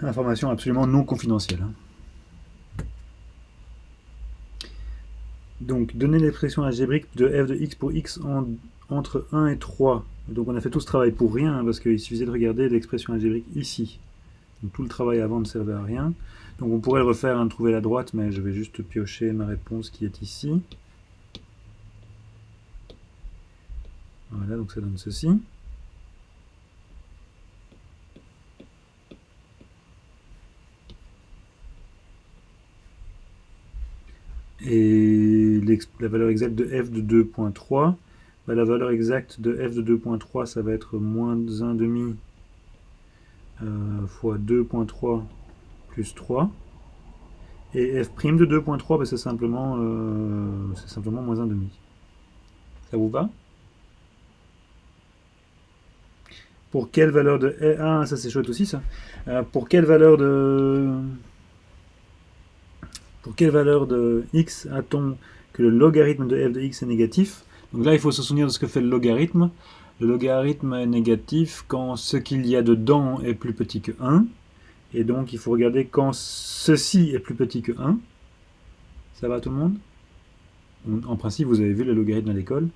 Information absolument non confidentielle. Donc, donner l'expression algébrique de f de x pour x entre 1 et 3. Donc, on a fait tout ce travail pour rien, hein, parce qu'il suffisait de regarder l'expression algébrique ici. Donc, tout le travail avant ne servait à rien. Donc, on pourrait le refaire, hein, trouver la droite, mais je vais juste piocher ma réponse qui est ici. Voilà, donc ça donne ceci. Et la valeur exacte de f de 2.3, bah, la valeur exacte de f de 2.3, ça va être moins 1,5 fois 2.3 plus 3. Et f' de 2.3, bah, c'est simplement moins 1,5. Ça vous va? Pour quelle valeur de... Ah, ça c'est chouette aussi ça. Pour quelle valeur de x a-t-on que le logarithme de f de x est négatif? Donc là, il faut se souvenir de ce que fait le logarithme. Le logarithme est négatif quand ce qu'il y a dedans est plus petit que 1. Et donc, il faut regarder quand ceci est plus petit que 1. Ça va tout le monde? En principe, vous avez vu le logarithme à l'école.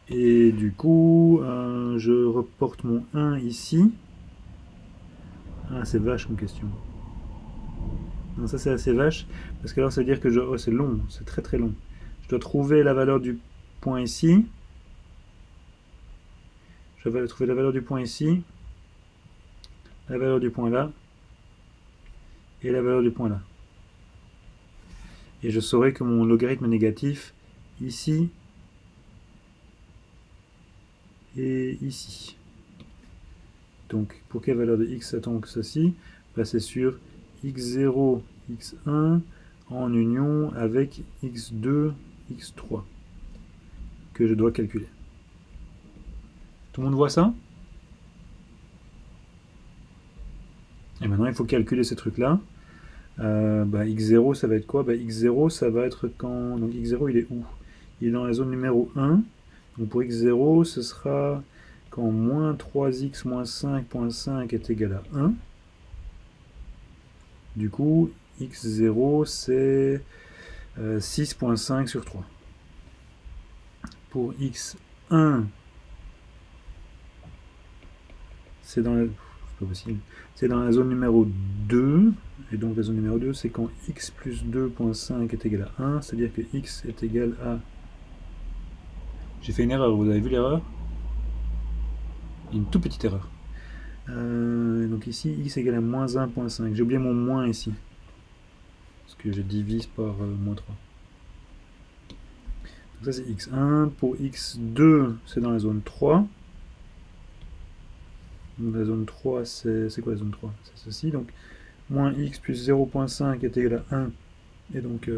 Et du coup, je reporte mon 1 ici. Ah, c'est vache comme question. Non, ça c'est assez vache, parce que alors ça veut dire que oh, c'est long, c'est très très long. Je dois trouver la valeur du point ici. Je vais trouver la valeur du point ici, la valeur du point là, et la valeur du point là. Et je saurai que mon logarithme est négatif ici et ici. Donc pour quelle valeur de x attend que ceci? Bah, c'est sur x0, x1 en union avec x2, x3 que je dois calculer. Tout le monde voit ça? Et maintenant il faut calculer ces trucs-là. X0 ça va être quoi? X0 ça va être quand... Donc x0 il est où? Il est dans la zone numéro 1. Donc pour x0 ce sera quand moins 3x moins 5.5 est égal à 1. Du coup x0 c'est 6.5 sur 3. Pour x1 c'est dans la... C'est pas possible. C'est dans la zone numéro 2. Et donc la zone numéro 2, c'est quand x plus 2.5 est égal à 1, c'est-à-dire que x est égal à... J'ai fait une erreur, vous avez vu l'erreur? Une toute petite erreur. Donc ici, x est égal à moins 1.5. J'ai oublié mon moins ici. Parce que je divise par moins 3. Donc ça c'est x1. Pour x2, c'est dans la zone 3. Donc la zone 3, c'est quoi la zone 3? C'est ceci. Donc moins x plus 0.5 est égal à 1. Et donc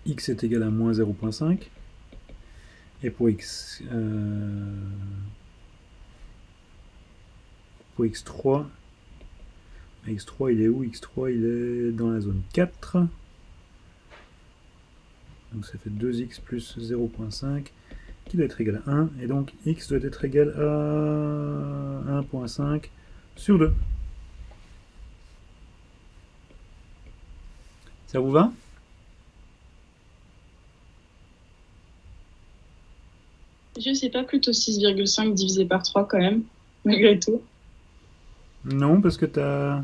x est égal à moins 0.5. Et pour pour x3, x3 il est où? X3 il est dans la zone 4. Donc ça fait 2x plus 0.5 qui doit être égal à 1. Et donc x doit être égal à 1.5 sur 2. Ça vous va? Je sais pas, plutôt 6,5 divisé par 3 quand même, malgré tout. Non, parce que t'as...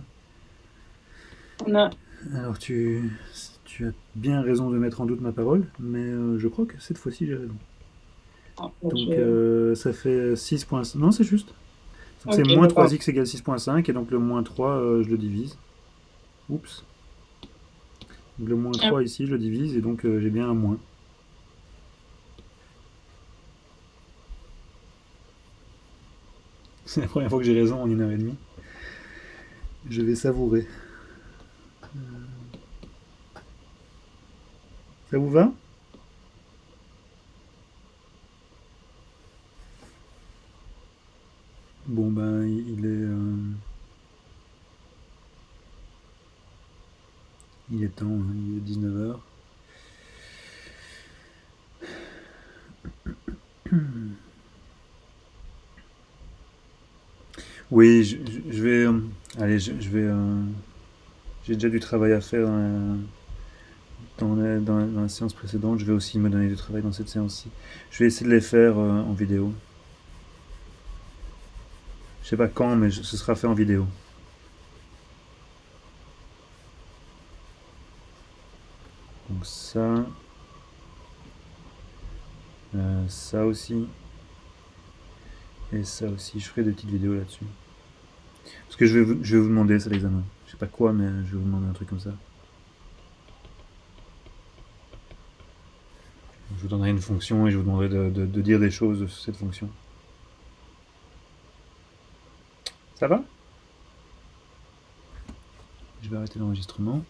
On a... Alors tu as bien raison de mettre en doute ma parole, mais je crois que cette fois-ci j'ai raison. Donc ça fait 6.5. Non, c'est juste. Donc c'est moins 3x égale 6.5, et donc le moins 3, je le divise. Oups. Donc le moins 3 ici, je le divise, et donc j'ai bien un moins. C'est la première fois que j'ai raison en 1h30. Je vais savourer. Ça vous va? Bon ben il est temps, hein, il est 19h. Oui, je vais... allez, je vais... j'ai déjà du travail à faire dans la séance précédente. Je vais aussi me donner du travail dans cette séance-ci. Je vais essayer de les faire en vidéo. Je sais pas quand, mais ce sera fait en vidéo. Donc ça aussi, et ça aussi. Je ferai des petites vidéos là-dessus. Parce que je vais vous demander ça à l'examen. Je sais pas quoi, mais je vais vous demander un truc comme ça. Je vous donnerai une fonction et je vous demanderai de dire des choses sur cette fonction. Ça va? Je vais arrêter l'enregistrement.